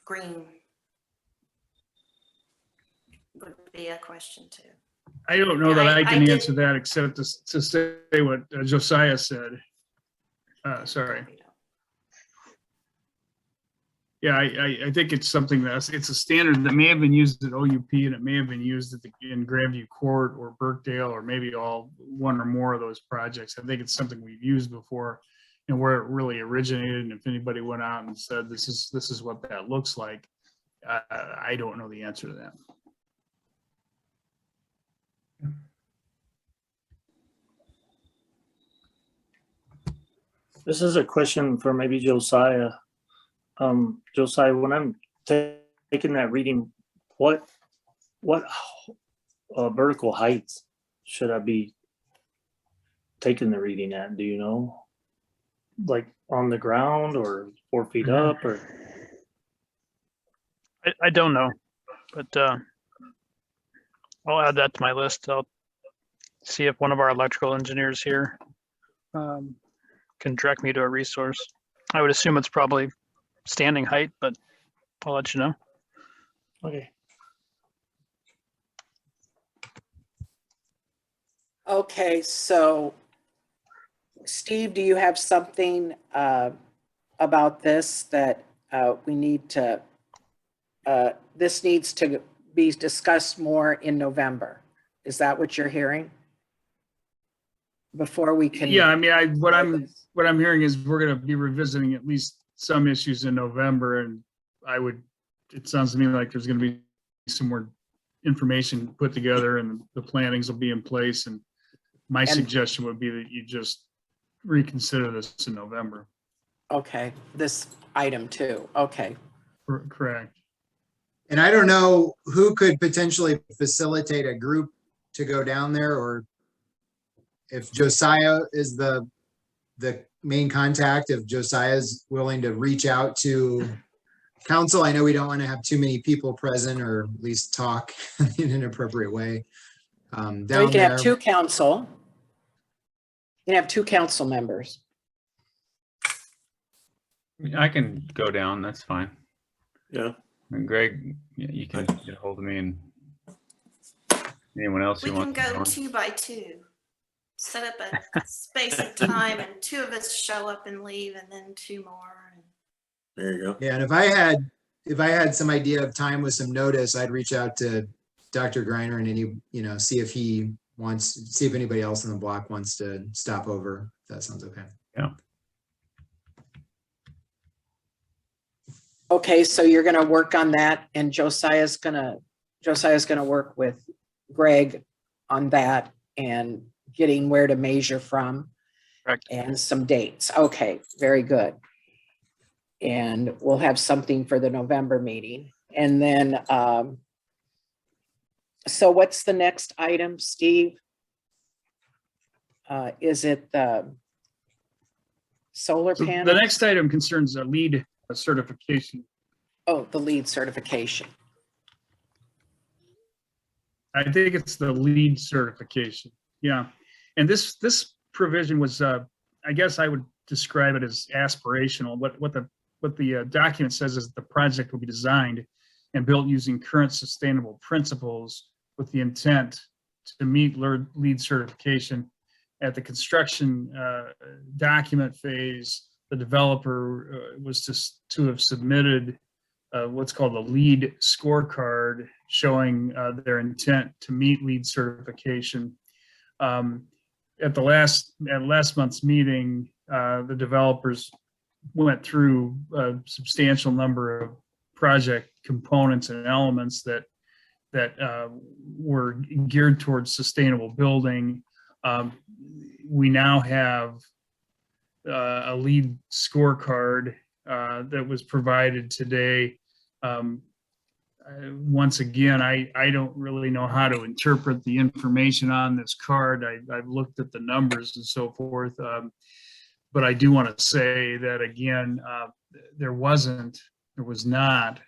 green? Would be a question too. I don't know that I can did- answer that except to say what Josiah said. Sorry. Yeah, I think it's something it's a standard that may have been used at OUP and it may have been used in Grandview Court or Burkdale or maybe all one or more of those projects. I think it's something we've used before and where it really originated. And if anybody went out and said, this is what that looks like, I don't know the answer to that. This is a question for maybe Josiah. Josiah, when I'm taking that reading, what vertical heights should I be taking the reading at? Do you know? Like on the ground or 4 feet up or? I don't know, but I'll add that to my list. I'll see if one of our electrical engineers here can direct me to a resource. I would assume it's probably standing height, but I'll let you know. Okay. Okay, so Steve, do you have something about this that we need to, this needs to be discussed more in November? Is that what you're hearing? Before we can. Yeah, I mean, what I'm hearing is we're going to be revisiting at least some issues in November, and it sounds to me like there's going to be some more information put together and the plannings will be in place. And my suggestion would be that you just reconsider this in November. Okay, this item too. Okay. Correct. And I don't know who could potentially facilitate a group to go down there, or if Josiah is the main contact, if Josiah is willing to reach out to council. I know we don't want to have too many people present, or at least talk in an appropriate way. Down So you can there. have two council. You can have two council members. I can go down, that's fine. Yeah. And Greg, you can get a hold of me, and anyone else We who can wants to go join. 2 by 2. Set up a space of time and 2 of us show up and leave and then 2 more. There you go. Yeah, and if I had some idea of time with some notice, I'd reach out to Dr. Greiner and see if anybody else in the block wants to stop over. If that sounds okay. Yeah. Okay, so you're gonna work on that, and Josiah's gonna work with Greg on that and getting where to measure from. Correct. And some dates. Okay, very good. And we'll have something for the November meeting. And then, so what's the next item, Steve? Is it the solar So panel? the next item concerns a LEED certification. Oh, the LEED certification. I think it's the LEED certification. Yeah. And this provision was, I guess I would describe it as aspirational. What the document says is the project will be designed and built using current sustainable principles with the intent to meet LEED certification. At the construction document phase, the developer was to have submitted what's called a LEED scorecard showing their intent to meet LEED certification. At last month's meeting, the developers went through a substantial number of project components and elements that were geared towards sustainable building. We now have a LEED scorecard that was provided today. Once again, I don't really know how to interpret the information on this card. I've looked at the numbers and so forth, but I do want to say that again, there was not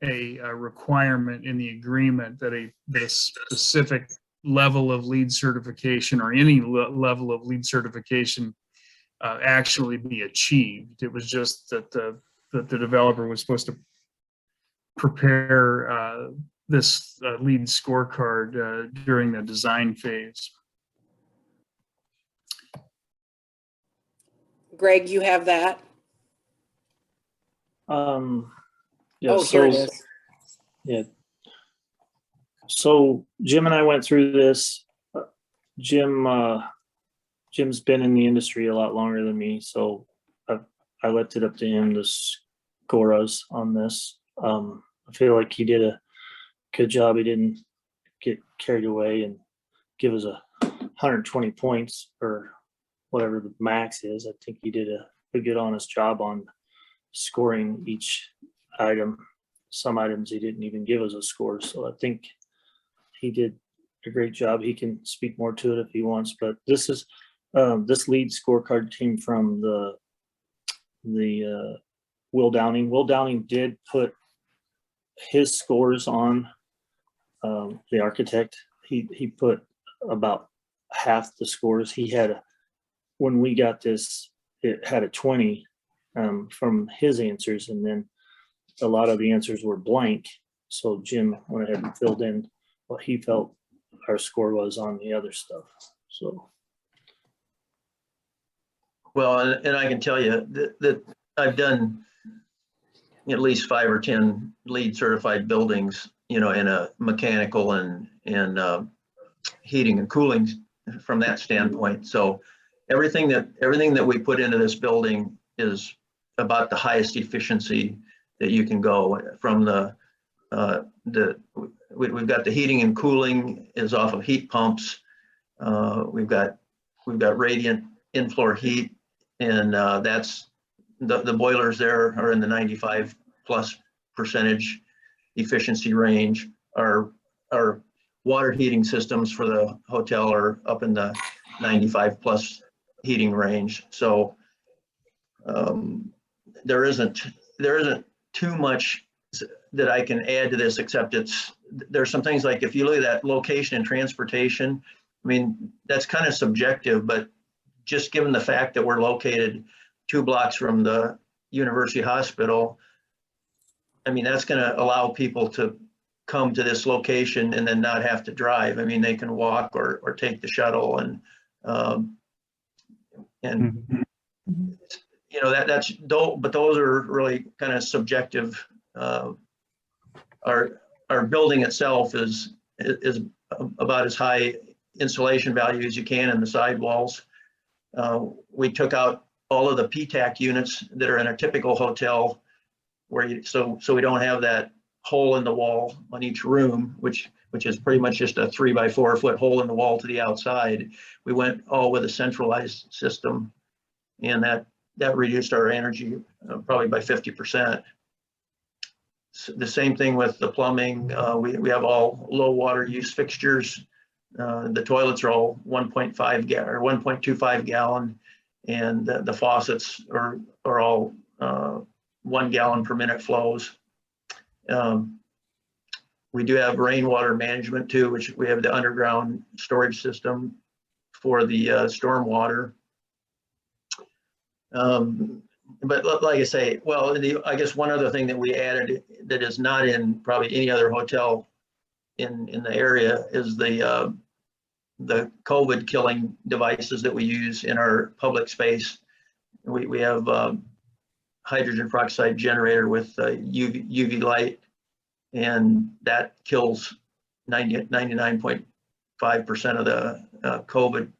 a requirement in the agreement that a specific level of LEED certification or any level of LEED certification actually be achieved. It was just that the developer was supposed to prepare this LEED scorecard during the design phase. Greg, you have that? Yeah, Oh, here it so, is. yeah. So Jim and I went through this. Jim's been in the industry a lot longer than me, so I left it up to him to score us on this. I feel like he did a good job. He didn't get carried away and give us 120 points or whatever the max is. I think he did a good, honest job on scoring each item. Some items he didn't even give us a score, so I think he did a great job. He can speak more to it if he wants, but this is this LEED scorecard came from the Will Downing. Will Downing did put his scores on the architect. He put about half the scores. He had when we got this, it had a 20 from his answers, and then a lot of the answers were blank. So Jim went ahead and filled in what he felt our score was on the other stuff. So. Well, and I can tell you that I've done at least 5 or 10 LEED certified buildings, you know, in a mechanical and heating and cooling from that standpoint. So everything that we put into this building is about the highest efficiency that you can go. From we've got the heating and cooling is off of heat pumps. We've got radiant in-floor heat, and that's the boilers there are in the 95+% efficiency range. Our water heating systems for the hotel are up in the 95+ heating range. So there isn't too much that I can add to this, except there's some things like if you look at that location and transportation, I mean, that's kind of subjective, but just given the fact that we're located 2 blocks from the University Hospital, I mean, that's going to allow people to come to this location and then not have to drive. I mean, they can walk or take the shuttle, and you know, but those are really kind of subjective. Our building itself is about as high insulation value as you can in the sidewalls. We took out all of the PTAC units that are in a typical hotel, so we don't have that hole in the wall on each room, which is pretty much just a 3x4 foot hole in the wall to the outside. We went all with a centralized system, and that reduced our energy probably by 50%. The same thing with the plumbing. We have all low water use fixtures. The toilets are all 1.5 or 1.25 gallon, and the faucets are all 1 gallon per minute flows. We do have rainwater management too, which we have the underground storage system for the storm water. But like I say, well, I guess one other thing that we added that is not in probably any other hotel in the area is the COVID killing devices that we use in our public space. We have hydrogen peroxide generator with UV light, and that kills 99.5% of the COVID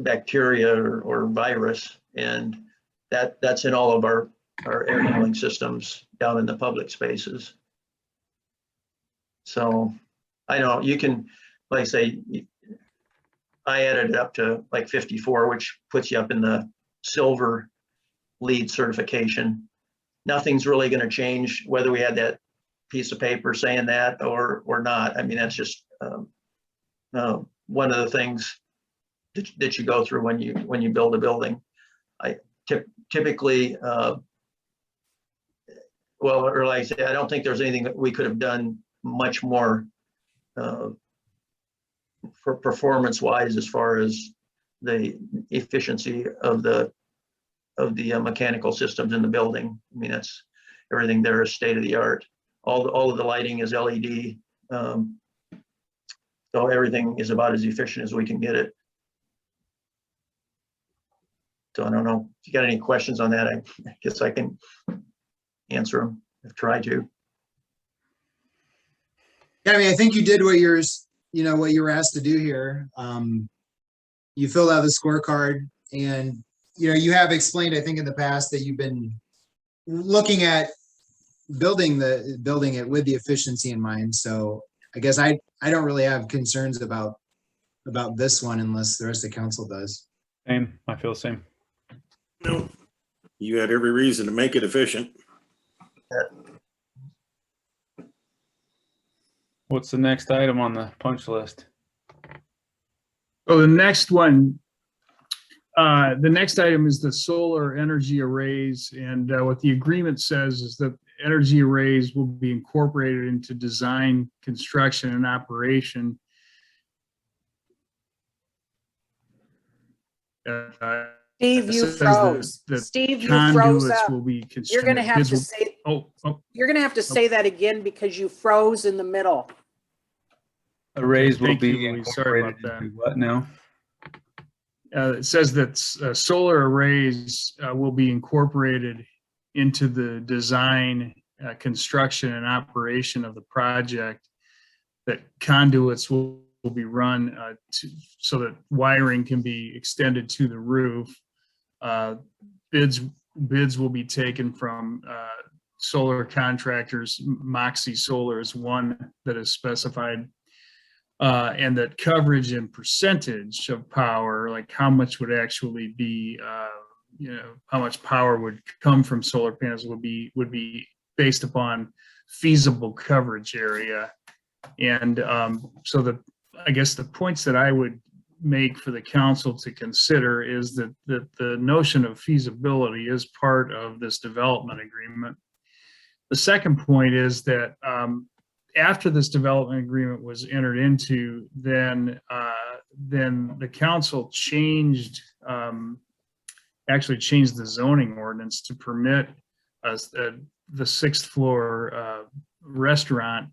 bacteria or virus, and that's in all of our air handling systems down in the public spaces. So I know you can, like I say, I added it up to like 54, which puts you up in the silver LEED certification. Nothing's really going to change whether we had that piece of paper saying that or not. I mean, that's just one of the things that you go through when you build a building. Typically, well, or like I say, I don't think there's anything that we could have done much more for performance wise as far as the efficiency of the mechanical systems in the building. I mean, that's everything there is state of the art. All of the lighting is LED. So everything is about as efficient as we can get it. So I don't know if you got any questions on that. I guess I can answer them. I've tried to. Yeah, I mean, I think you did what what you were asked to do here. You filled out the scorecard, and you have explained, I think, in the past that you've been looking at building it with the efficiency in mind. So I guess I don't really have concerns about this one unless the rest of the council does. Same. I feel the same. No, you had every reason to make it efficient. What's the next item on the punch list? So the next one, the next item is the solar energy arrays. And what the agreement says is that energy arrays will be incorporated into design, construction, and operation. Steve, you Says froze. that Steve, you froze conduits up. will be You're gonna constructed. have to say, you're gonna have to say that again because you froze in the middle. Arrays will Thank be you, Louise. Sorry about incorporated that. into what now? It says that solar arrays will be incorporated into the design, construction, and operation of the project. That conduits will be run so that wiring can be extended to the roof. Bids will be taken from solar contractors. Moxie Solar is one that is specified. And that coverage and percentage of power, like how much would actually be, how much power would come from solar panels would be based upon feasible coverage area. And so I guess the points that I would make for the council to consider is that the notion of feasibility is part of this development agreement. The second point is that after this development agreement was entered into, then the council actually changed the zoning ordinance to permit the sixth floor restaurant,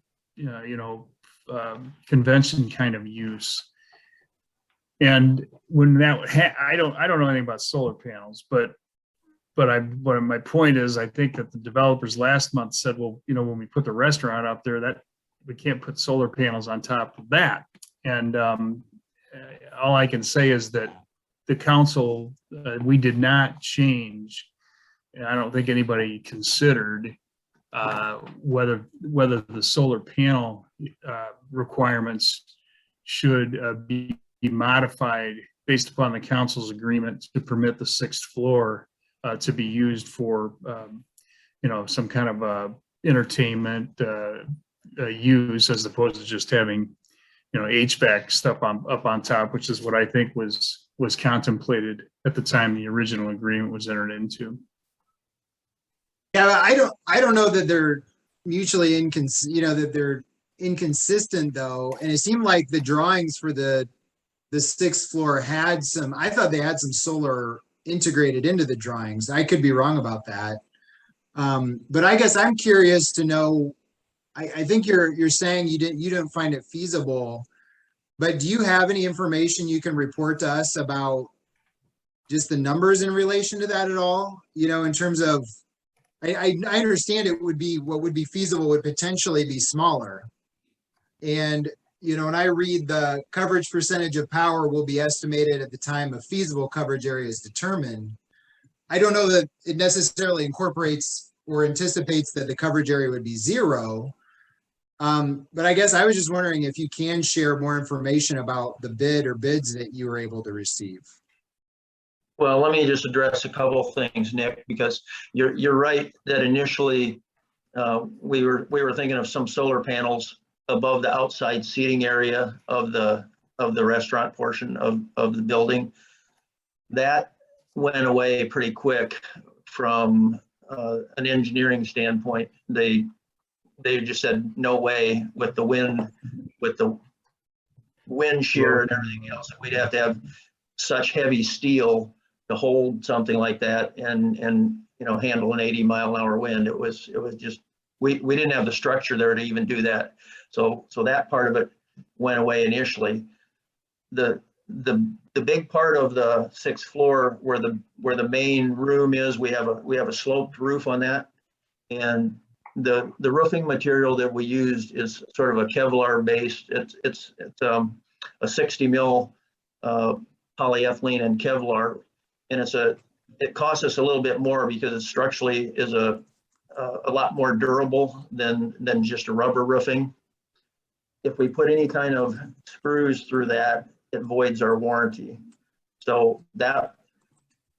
convention kind of use. And when that I don't know anything about solar panels, but my point is, I think that the developers last month said, well, when we put the restaurant up there, that we can't put solar panels on top of that. And all I can say is that the council, we did not change. And I don't think anybody considered whether the solar panel requirements should be modified based upon the council's agreement to permit the sixth floor to be used for, some kind of entertainment use, as opposed to just having, HVAC stuff up on top, which is what I think was contemplated at the time the original agreement was entered into. Yeah, I don't know that they're mutually that they're inconsistent though. And it seemed like the drawings for the sixth floor I thought they had some solar integrated into the drawings. I could be wrong about that. But I guess I'm curious to know, I think you're saying you didn't find it feasible, but do you have any information you can report to us about just the numbers in relation to that at all? In terms of, I understand it would be, what would be feasible would potentially be smaller. And, when I read the coverage percentage of power will be estimated at the time of feasible coverage area is determined, I don't know that it necessarily incorporates or anticipates that the coverage area would be 0. But I guess I was just wondering if you can share more information about the bid or bids that you were able to receive. Well, let me just address a couple of things, Nick, because you're right that initially we were thinking of some solar panels above the outside seating area of the restaurant portion of the building. That went away pretty quick from an engineering standpoint. They just said, no way with the wind shear and everything else. We'd have to have such heavy steel to hold something like that and handle an 80-mile-an-hour wind. It was just, we didn't have the structure there to even do that. So that part of it went away initially. The big part of the 6th floor where the main room is, we have a sloped roof on that. And the roofing material that we used is sort of a Kevlar based. It's a 60 mil polyethylene and Kevlar, and it costs us a little bit more because it structurally is a lot more durable than just a rubber roofing. If we put any kind of screws through that, it voids our warranty. So that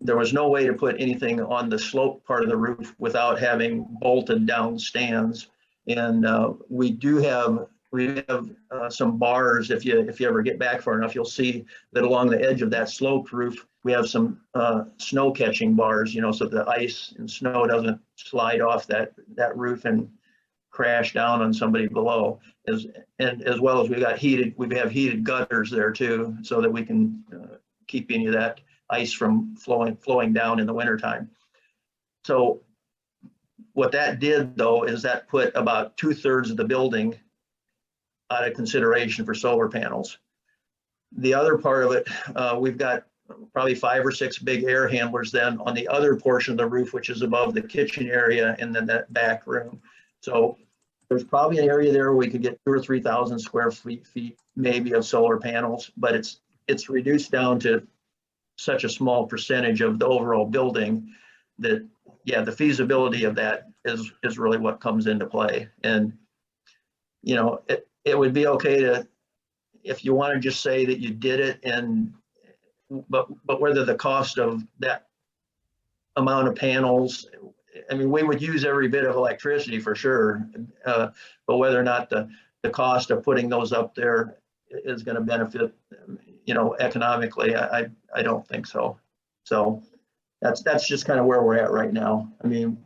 there was no way to put anything on the slope part of the roof without having bolted down stands. And we have some bars. If you ever get back far enough, you'll see that along the edge of that sloped roof, we have some snow catching bars, so the ice and snow doesn't slide off that roof and crash down on somebody below. As well as we have heated gutters there too, so that we can keep any of that ice from flowing down in the wintertime. So what that did though is that put about 2/3 of the building out of consideration for solar panels. The other part of it, we've got probably 5 or 6 big air handlers then on the other portion of the roof, which is above the kitchen area and then that back room. So there's probably an area there where we could get 2,000 or 3,000 square feet maybe of solar panels, but it's reduced down to such a small percentage of the overall building that, yeah, the feasibility of that is really what comes into play. And, it would be okay to, if you want to just say that you did it but whether the cost of that amount of panels, I mean, we would use every bit of electricity for sure, but whether or not the cost of putting those up there is going to benefit, economically, I don't think so. So that's just kind of where we're at right now. I mean,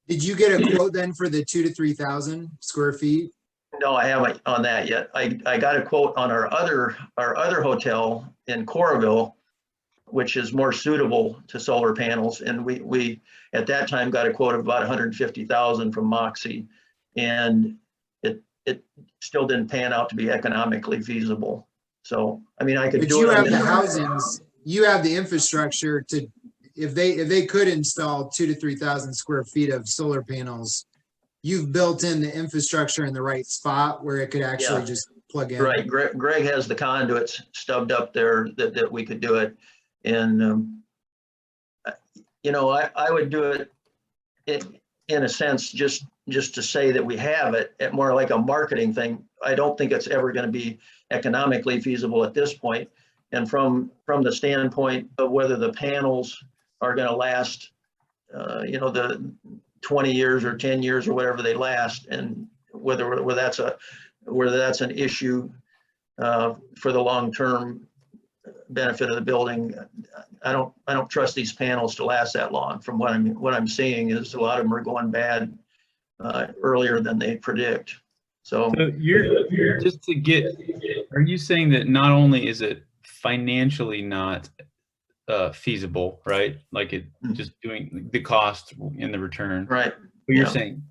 Did you get a quote then for the 2,000 to 3,000 square feet? no, I haven't on that yet. I got a quote on our other hotel in Coralville, which is more suitable to solar panels. And we at that time got a quote of about 150,000 from Moxie, and it still didn't pan out to be economically feasible. So, I mean, I could But do you it. have the housings, you have the infrastructure to, if they could install 2,000 to 3,000 square feet of solar panels, you've built in the infrastructure in the right spot where it could actually just plug in. Right. Greg has the conduits stubbed up there that we could do it. And, I would do it in a sense, just to say that we have it, more like a marketing thing. I don't think it's ever going to be economically feasible at this point. And from the standpoint of whether the panels are going to last, the 20 years or 10 years or whatever they last, and whether that's an issue for the long-term benefit of the building. I don't trust these panels to last that long. From what I'm seeing is a lot of them are going bad earlier than they predict. So you're just to get, are you saying that not only is it financially not feasible, right? Like it just doing the cost and the return, right? But you're saying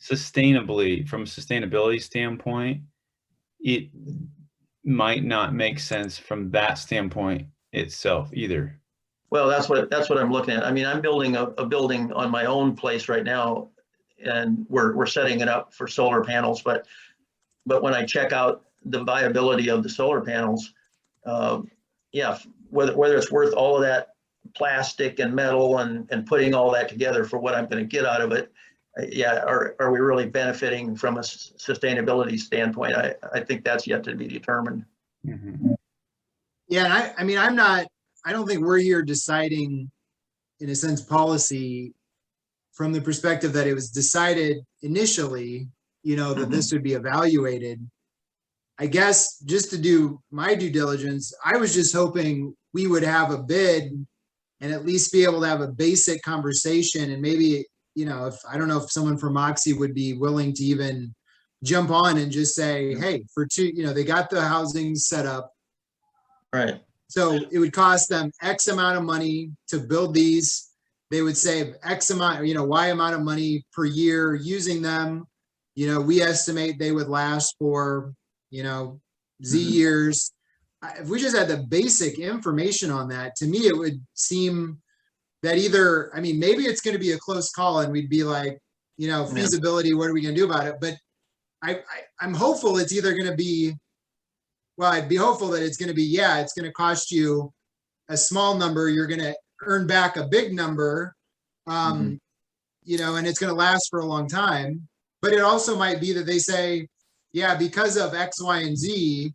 sustainably, from a sustainability standpoint, it might not make sense from that standpoint itself either. Well, that's what I'm looking at. I mean, I'm building a building on my own place right now, and we're setting it up for solar panels. But when I check out the viability of the solar panels, whether it's worth all of that plastic and metal and putting all that together for what I'm going to get out of it, are we really benefiting from a sustainability standpoint? I think that's yet to be determined. Mm-hmm. Yeah, and I don't think we're here deciding, in a sense, policy from the perspective that it was decided initially, that this would be evaluated. I guess just to do my due diligence, I was just hoping we would have a bid and at least be able to have a basic conversation and maybe you know, if, I don't know if someone from Moxie would be willing to even jump on and just say, hey, for two, you know, they got the housing set up. Right. So it would cost them X amount of money to build these. They would save X amount, you know, Y amount of money per year using them. You know, we estimate they would last for, you know, Z years. If we just had the basic information on that, to me, it would seem that either, I mean, maybe it's going to be a close call and we'd be like, you know, feasibility, what are we going to do about it? But I'm hopeful it's either going to be, well, I'd be hopeful that it's going to be, yeah, it's going to cost you a small number. You're going to earn back a big number, you know, and it's going to last for a long time. But it also might be that they say, yeah, because of X, Y, and Z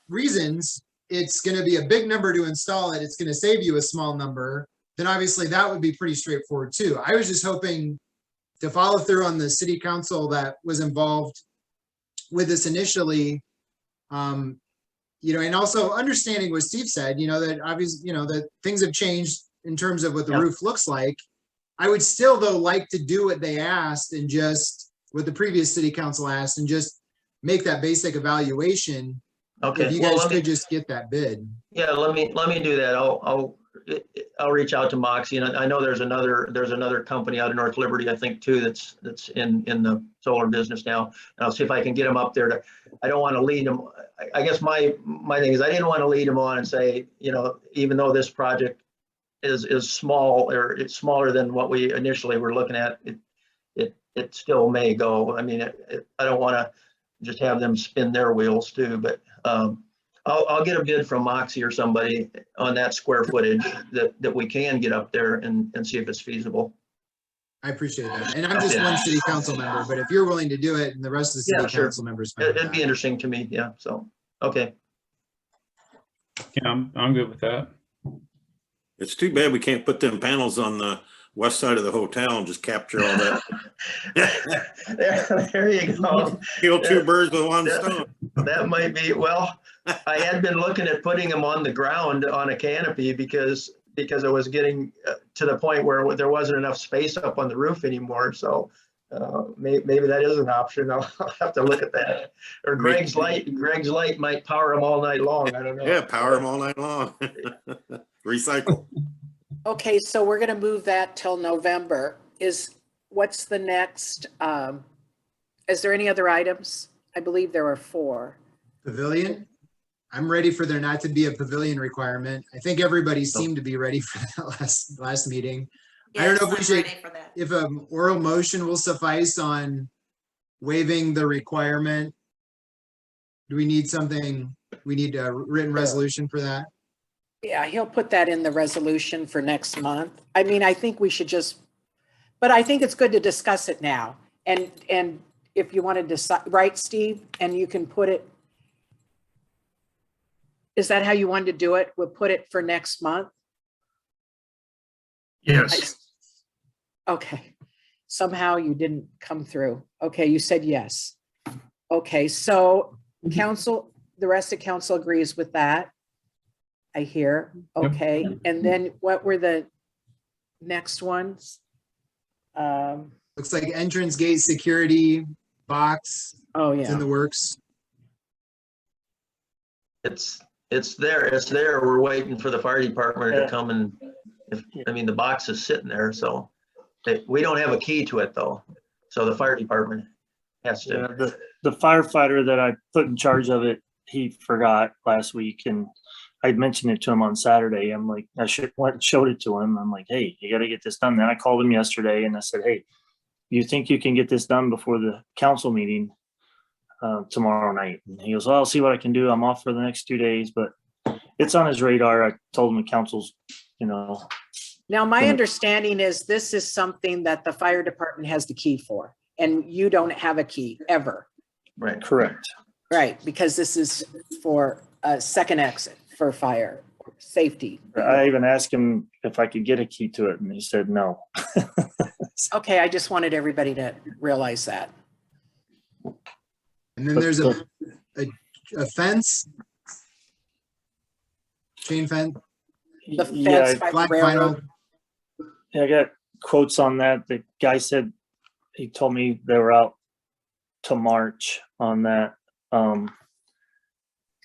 reasons, it's going to be a big number to install it. It's going to save you a small number. Then obviously that would be pretty straightforward too. I was just hoping to follow through on the city council that was involved with this initially. You know, and also understanding what Steve said, you know, that obviously, you know, that things have changed in terms of what the roof looks like. I would still though like to do what they asked and just what the previous city council asked and just make that basic evaluation. Okay. If you guys could just get that bid. Yeah, let me do that. I'll reach out to Moxie, and I know there's another company out of North Liberty, I think too, that's in the solar business now. And I'll see if I can get them up there. I don't want to lead them. I guess my thing is I didn't want to lead them on and say, you know, even though this project is small, or it's smaller than what we initially were looking at, it still may go. I mean, I don't want to just have them spin their wheels too, but I'll get a bid from Moxie or somebody on that square footage that we can get up there and see if it's feasible. I appreciate that. And I'm just one city council member, but if you're willing to do it and the rest of the city council members. It'd be interesting to me. Yeah. So, okay. Yeah, I'm good with that. It's too bad we can't put them panels on the west side of the hotel and just capture all that. There you go. Kill two birds with one stone. That might be, well, I had been looking at putting them on the ground on a canopy because it was getting to the point where there wasn't enough space up on the roof anymore. So maybe that is an option. I'll have to look at that. Or Greg's light might power them all night long. I don't know. Yeah, power them all night long. Recycle. Okay, so we're going to move that till November. What's the next? Is there any other items? I believe there are 4. Pavilion. I'm ready for there not to be a pavilion requirement. I think everybody seemed to be ready for that last meeting. Yes, I don't know if we should, ready for that. if an oral motion will suffice on waiving the requirement. Do we need something? We need a written resolution for that? Yeah, he'll put that in the resolution for next month. I mean, I think we should just, but I think it's good to discuss it now. And if you want to decide, right, Steve? And you can put it. Is that how you wanted to do it? We'll put it for next month? Yes. Okay. Somehow you didn't come through. Okay, you said yes. Okay, so council, the rest of council agrees with that. I hear. Okay, and then what were the next ones? Looks like entrance gate security box. Oh, It's in yeah. the works. It's there. We're waiting for the fire department to come and, I mean, the box is sitting there, so we don't have a key to it though. So the fire department has to. Yeah, the firefighter that I put in charge of it, he forgot last week, and I mentioned it to him on Saturday. I'm like, I went and showed it to him. I'm like, hey, you got to get this done. Then I called him yesterday and I said, hey, you think you can get this done before the council meeting tomorrow night? And he goes, well, I'll see what I can do. I'm off for the next 2 days, but it's on his radar. I told him the council's, you know. Now, my understanding is this is something that the fire department has the key for, and you don't have a key ever. Right. Correct. Right, because this is for a second exit for fire safety. I even asked him if I could get a key to it, and he said no. Okay, I just wanted everybody to realize that. And then there's a fence. Chain fence. The fence Yeah, by the Black railroad. vinyl. I got quotes on that. The guy said, he told me they were out to March on that. I'm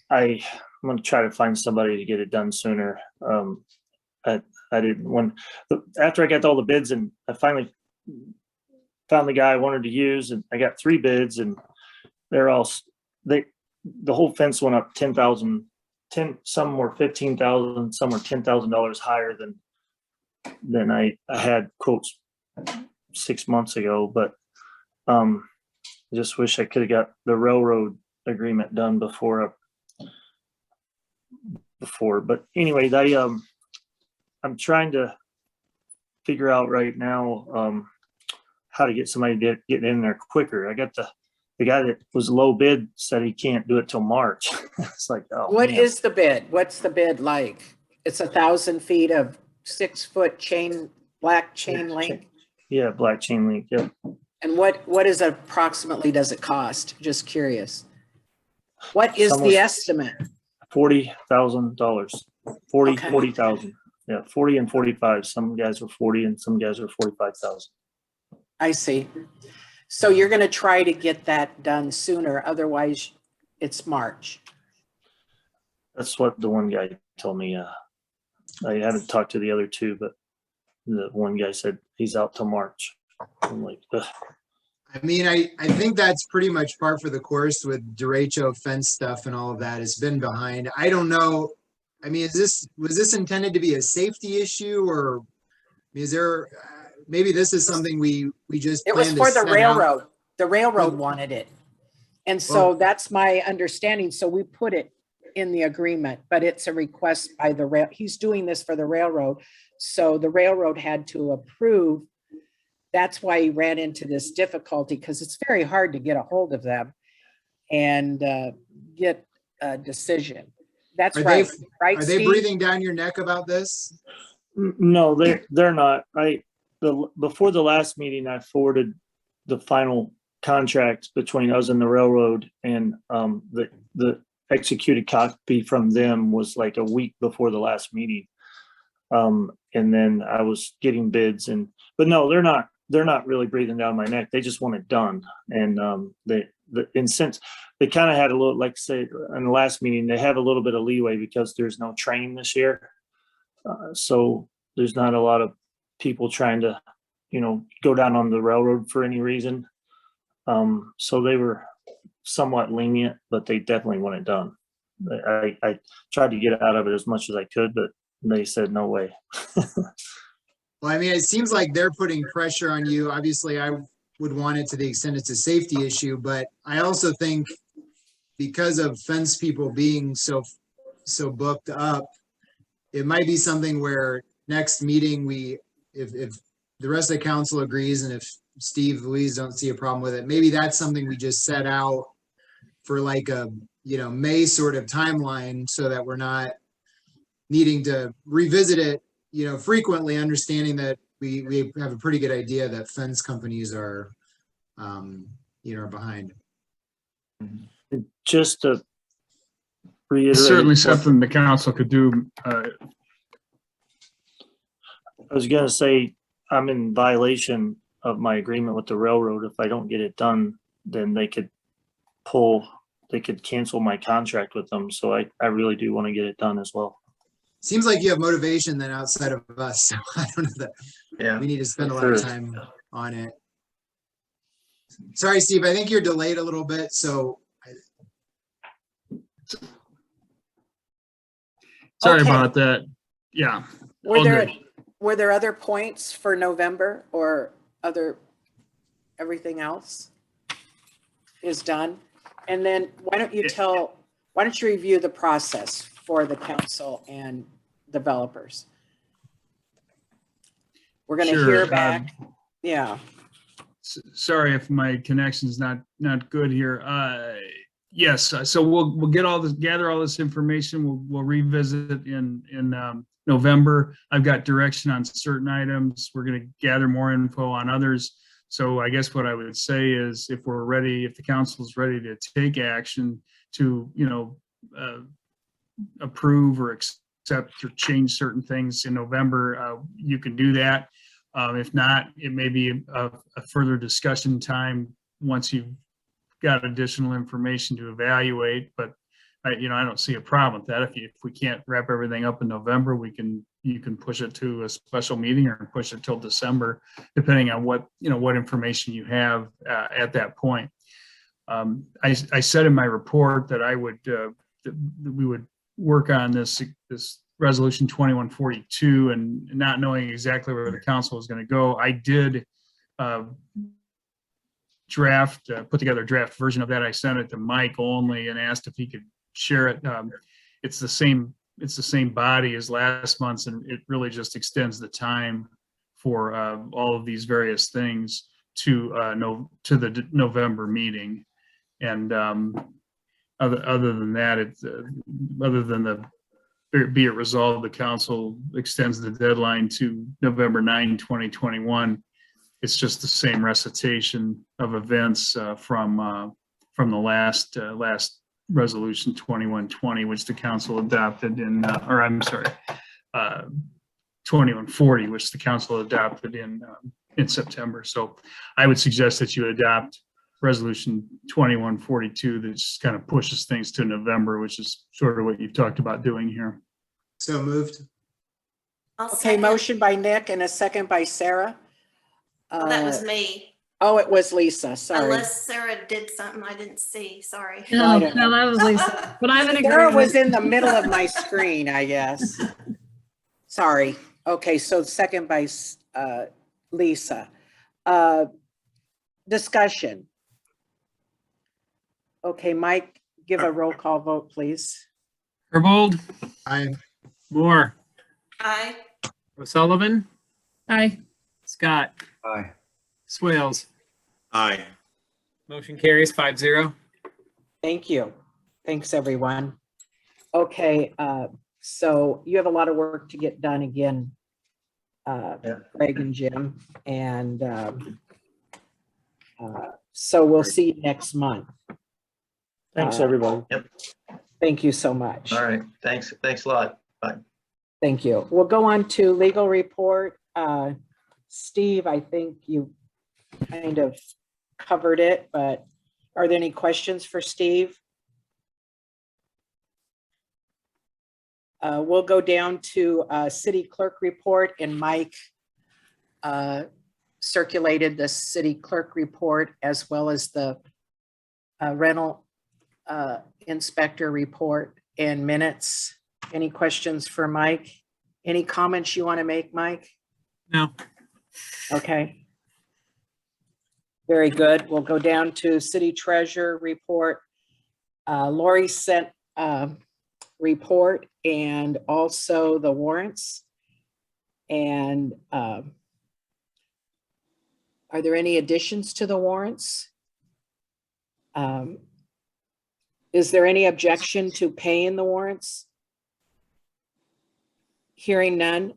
gonna try to find somebody to get it done sooner. I didn't after I got all the bids and I finally found the guy I wanted to use, and I got 3 bids, and they're all, the whole fence went up 10,000, some were 15,000, some were $10,000 higher than I had quotes 6 months ago. But I just wish I could have got the railroad agreement done before. But anyway, I'm trying to figure out right now how to get somebody to get in there quicker. I got the guy that was low bid said he can't do it till March. It's like, oh, What man. is the bid? What's the bid like? It's 1,000 feet of 6-foot black chain link? Yeah, black chain link. Yeah. And what is approximately does it cost? Just curious. What is Somewhere- the estimate? $40,000. 40, Okay. 40,000. Yeah, 40 and 45. Some guys were 40 and some guys were 45,000. I see. So you're going to try to get that done sooner, otherwise it's March. That's what the one guy told me. I haven't talked to the other 2, but the one guy said he's out till March. I'm like, ugh. I mean, I think that's pretty much par for the course with derecho fence stuff and all of that. It's been behind. I don't know. I mean, was this intended to be a safety issue, or is there, maybe this is something we just. It was planned to for the set out? railroad. The railroad Oh. wanted it. And so Well- that's my understanding. So we put it in the agreement, but it's a request by the rail. He's doing this for the railroad. So the railroad had to approve. That's why he ran into this difficulty, because it's very hard to get a hold of them and get a decision. That's Are right. they- Right, Are they Steve? breathing down your neck about this? No, they're not. Before the last meeting, I forwarded the final contract between us and the railroad, and the executed copy from them was like a week before the last meeting. And then I was getting bids, but no, they're not really breathing down my neck. They just want it done. And since they kind of had a little, like say in the last meeting, they have a little bit of leeway because there's no train this year. So there's not a lot of people trying to, go down on the railroad for any reason. So they were somewhat lenient, but they definitely want it done. I tried to get out of it as much as I could, but they said no way. Well, I mean, it seems like they're putting pressure on you. Obviously, I would want it to the extent it's a safety issue, but I also think because of fence people being so booked up, it might be something where next meeting if the rest of the council agrees, and if Steve, Louise don't see a problem with it, maybe that's something we just set out for like a, May sort of timeline, so that we're not needing to revisit it, frequently, understanding that we have a pretty good idea that fence companies are, are behind. Just to reiterate. It's certainly what- something the council could do. I was gonna say, I'm in violation of my agreement with the railroad. If I don't get it done, then they could cancel my contract with them. So I really do want to get it done as well. Seems like you have motivation then outside of us, so I don't know that Yeah. we need to spend a lot of time on it. Sorry, Steve, I think you're delayed a little bit, so. Sorry Okay. about that. Yeah. Were all there, good. were there other points for November, or everything else is done? And then why don't you review the process for the council and developers? We're going to Sure, hear back. Yeah. Sorry if my connection's not good here. Yes, so we'll gather all this information. We'll revisit it in November. I've got direction on certain items. We're going to gather more info on others. So I guess what I would say is, if the council is ready to take action to, approve or accept or change certain things in November, you can do that. If not, it may be a further discussion time once you've got additional information to evaluate, but I don't see a problem with that. If we can't wrap everything up in November, you can push it to a special meeting or push it till December, depending on what information you have at that point. I said in my report that that we would work on this resolution 2142, and not knowing exactly where the council is going to go. I did put together a draft version of that. I sent it to Mike only and asked if he could share it. It's the same body as last month's, and it really just extends the time for all of these various things to the November meeting. And other than that, other than be it resolved, the council extends the deadline to November 9, 2021. It's just the same recitation of events from the last resolution 2120, which the council adopted 2140, which the council adopted in September. So I would suggest that you adopt resolution 2142 that just kind of pushes things to November, which is sort of what you've talked about doing here. So moved. I'll Okay, second. motion by Nick and a second by Sarah. Well, that was me. Oh, it was Lisa, sorry. Unless Sarah did something I didn't see, sorry. No, I don't no, that was Lisa. But I'm in Sarah was agreement. in the middle of my screen, I guess. Sorry. Okay, so second by Lisa. Discussion. Okay, Mike, give a roll call vote, please. Herbold, Aye. Moore, Aye. O'Sullivan, Aye. Scott, Aye. Swales. Aye. Motion carries 5-0. Thank you. Thanks, everyone. Okay, so you have a lot of work to get done again, Greg and Jim, and so we'll see you next month. Thanks, everybody. Yep. Thank you so much. All right. Thanks a lot. Bye. Thank you. We'll go on to legal report. Steve, I think you kind of covered it, but are there any questions for Steve? We'll go down to city clerk report, and Mike circulated the city clerk report as well as the rental inspector report and minutes. Any questions for Mike? Any comments you want to make, Mike? No. Okay. Very good. We'll go down to city treasurer report. Lori sent report and also the warrants. And are there any additions to the warrants? Is there any objection to paying the warrants? Hearing none,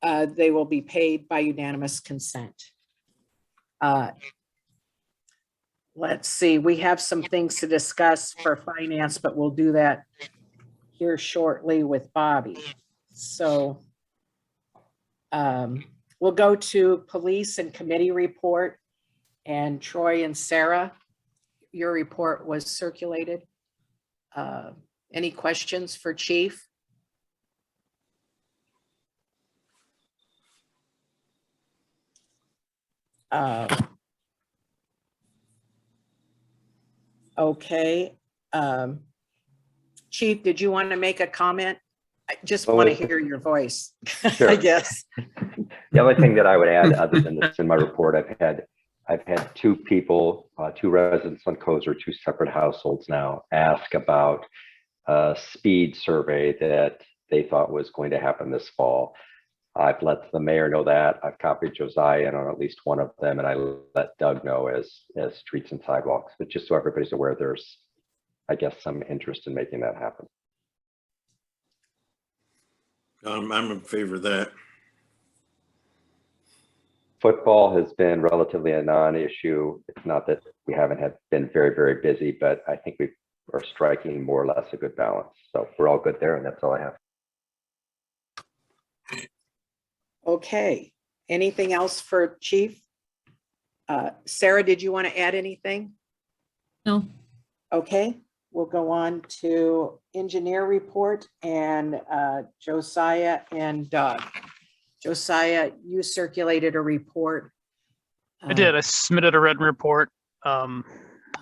they will be paid by unanimous consent. Let's see, we have some things to discuss for finance, but we'll do that here shortly with Bobby. So we'll go to police and committee report, and Troy and Sarah, your report was circulated. Any questions for Chief? Okay. Chief, did you want to make a comment? I just want to hear your voice, Sure. I guess. The only thing that I would add, other than this in my report, I've had two people, two residents on Kozer, two separate households now, ask about a speed survey that they thought was going to happen this fall. I've let the mayor know that. I've copied Josiah in on at least one of them, and I let Doug know as streets and sidewalks. But just so everybody's aware, there's, I guess, some interest in making that happen. I'm in favor of that. Football has been relatively a non-issue. It's not that we haven't been very, very busy, but I think we are striking more or less a good balance. So we're all good there, and that's all I have. Okay, Anything else for Chief? Sarah, did you want to add anything? No. Okay, we'll go on to engineer report and Josiah and Doug. Josiah, you circulated a report. I did. I submitted a written report. Don't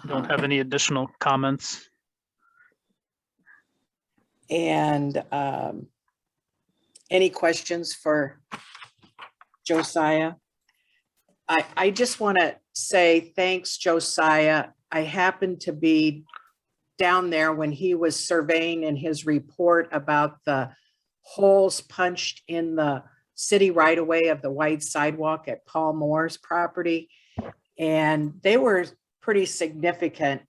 have any additional comments. And any questions for Josiah? I just want to say thanks, Josiah. I happened to be down there when he was surveying in his report about the holes punched in the city right of way of the wide sidewalk at Paul Moore's property. And they were pretty significant.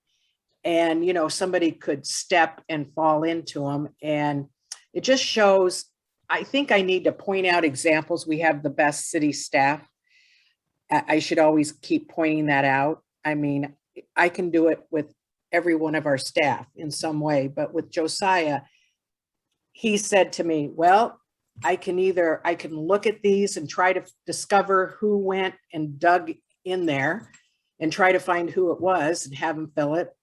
And, you know, somebody could step and fall into them. And it just shows, I think I need to point out examples. We have the best city staff. I should always keep pointing that out. I mean, I can do it with every one of our staff in some way, but with Josiah, he said to me, well, I can look at these and try to discover who went and dug in there and try to find who it was and have him fill it.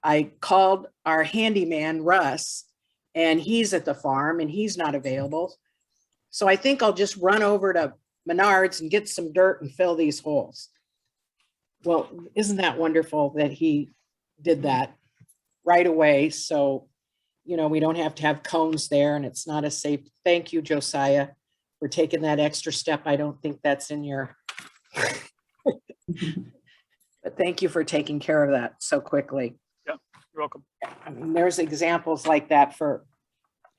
I called our handyman, Russ, and he's at the farm and he's not available. So I think I'll just run over to Menards and get some dirt and fill these holes. Well, isn't that wonderful that he did that right away? So, you know, we don't have to have cones there and it's not a safe. Thank you, Josiah, for taking that extra step. I don't think that's in your, but thank you for taking care of that so quickly. Yeah, you're welcome. I mean, there's examples like that for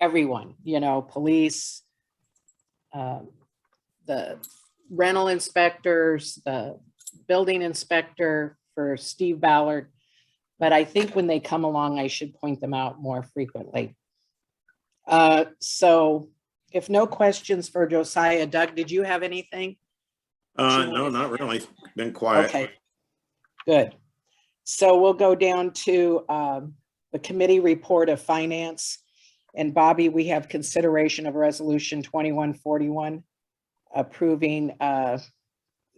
everyone, you know, police, the rental inspectors, the building inspector for Steve Ballard. But I think when they come along, I should point them out more frequently. So if no questions for Josiah, Doug, did you have anything? No, not really. Been quiet. Okay, good. So we'll go down to the committee report of finance. And Bobby, we have consideration of resolution 2141, approving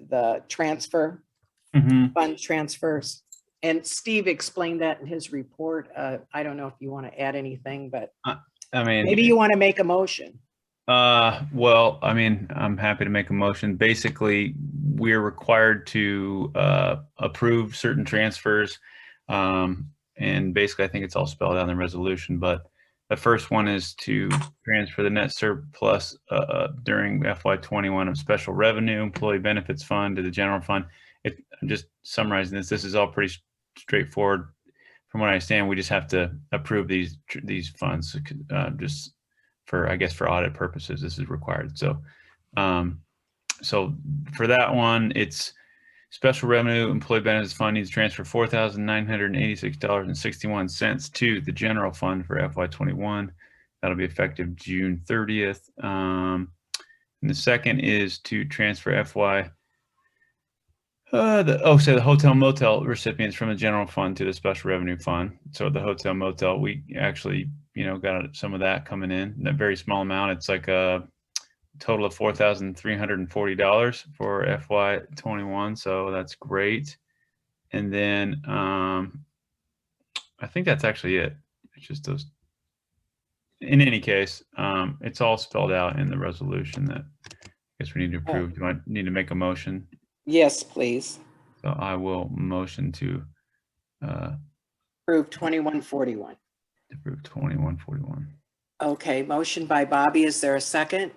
the transfer, fund transfers. And Steve explained that in his report. I don't know if you want to add anything, but I mean, maybe you want to make a motion. Well, I mean, I'm happy to make a motion. Basically, we're required to approve certain transfers. And basically, I think it's all spelled out in the resolution, but the first one is to transfer the net surplus during FY21 of special revenue employee benefits fund to the general fund. I'm just summarizing this. This is all pretty straightforward. From what I understand, we just have to approve these funds just for, I guess, for audit purposes. This is required. So, so for that one, it's special revenue employee benefits fund needs to transfer $4,986.61 to the general fund for FY21. That'll be effective June 30th. And the second is to transfer the hotel motel recipients from the general fund to the special revenue fund. So the hotel motel, we actually, you know, got some of that coming in, a very small amount. It's like a total of $4,340 for FY21. So that's great. And then I think that's actually it. It's just those. In any case, it's all spelled out in the resolution that I guess we need to approve. Do I need to make a motion? Yes, please. So I will motion to Approve 2141. approve 2141. Okay, motion by Bobby. Is there a second?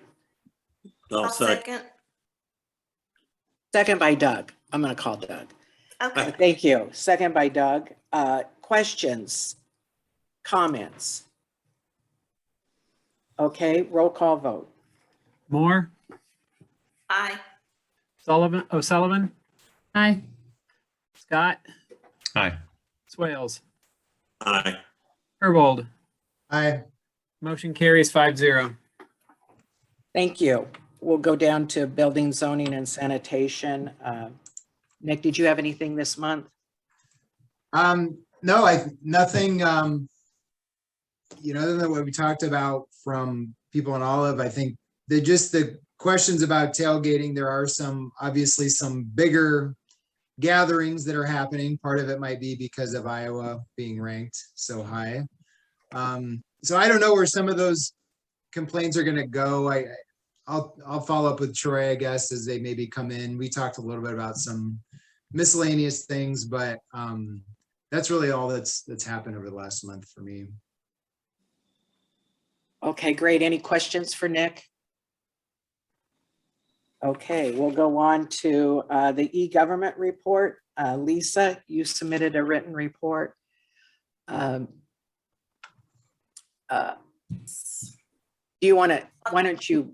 I'll second. Second by Doug. I'm going to call Doug. Okay. Thank you. Second by Doug. Questions? Comments? Okay, roll call vote. Moore, Aye. O'Sullivan, Aye. Scott, Aye. Swales, Aye. Herbold. Aye. Motion carries 5-0. Thank you. We'll go down to building, zoning, and sanitation. Nick, did you have anything this month? No, nothing, you know, other than what we talked about from people in Olive. I think the questions about tailgating, there are obviously some bigger gatherings that are happening. Part of it might be because of Iowa being ranked so high. So I don't know where some of those complaints are gonna go. I'll follow up with Troy, I guess, as they maybe come in. We talked a little bit about some miscellaneous things, but that's really all that's happened over the last month for me. Okay, great. Any questions for Nick? Okay, we'll go on to the e-government report. Lisa, you submitted a written report. Do you want to, why don't you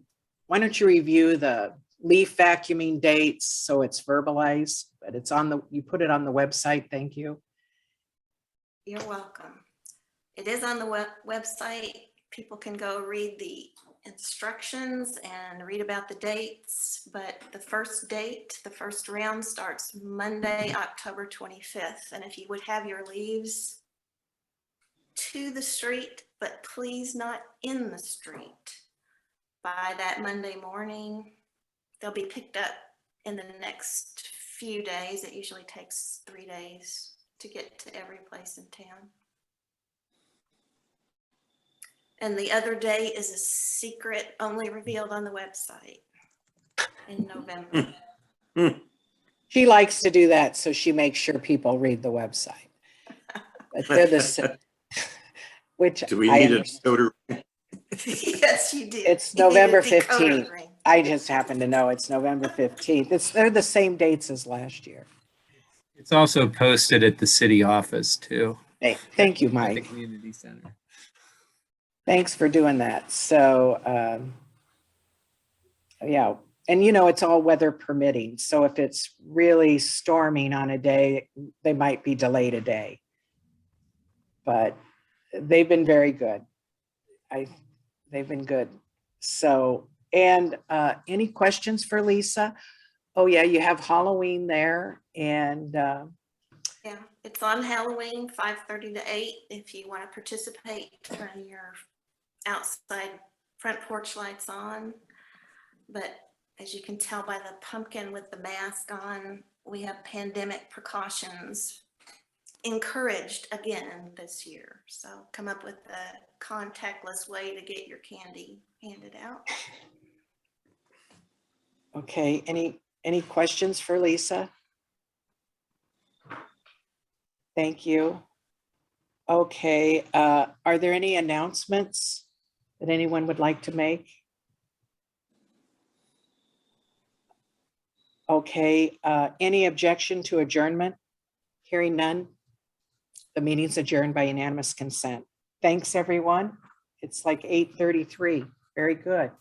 review the leaf vacuuming dates so it's verbalized, but it's on you put it on the website. Thank you. You're welcome. It is on the website. People can go read the instructions and read about the dates, but the first round starts Monday, October 25th. And if you would have your leaves to the street, but please not in the street by that Monday morning, they'll be picked up in the next few days. It usually takes 3 days to get to every place in town. And the other day is a secret only revealed on the website in November. She likes to do that, so she makes sure people read the website. But they're the which Do we need a decoder? Yes, you did. It's You need a November decoder 15th. ring. I just happen to know it's November 15th. They're the same dates as last year. It's also posted at the city office too. Hey, thank you, At the Mike. community center. Thanks for doing that. So, yeah, and it's all weather permitting. So if it's really storming on a day, they might be delayed a day. But they've been very good. They've been good. So, and any questions for Lisa? Oh yeah, you have Halloween there, and Yeah, it's on Halloween, 5:30 to 8. If you want to participate, turn your outside front porch lights on. But as you can tell by the pumpkin with the mask on, we have pandemic precautions encouraged again this year. So come up with a contactless way to get your candy handed out. okay, any questions for Lisa? Thank you. Okay, are there any announcements that anyone would like to make? Okay, any objection to adjournment? Hearing none. The meeting's adjourned by unanimous consent. Thanks, everyone. It's like 8:33. Very good.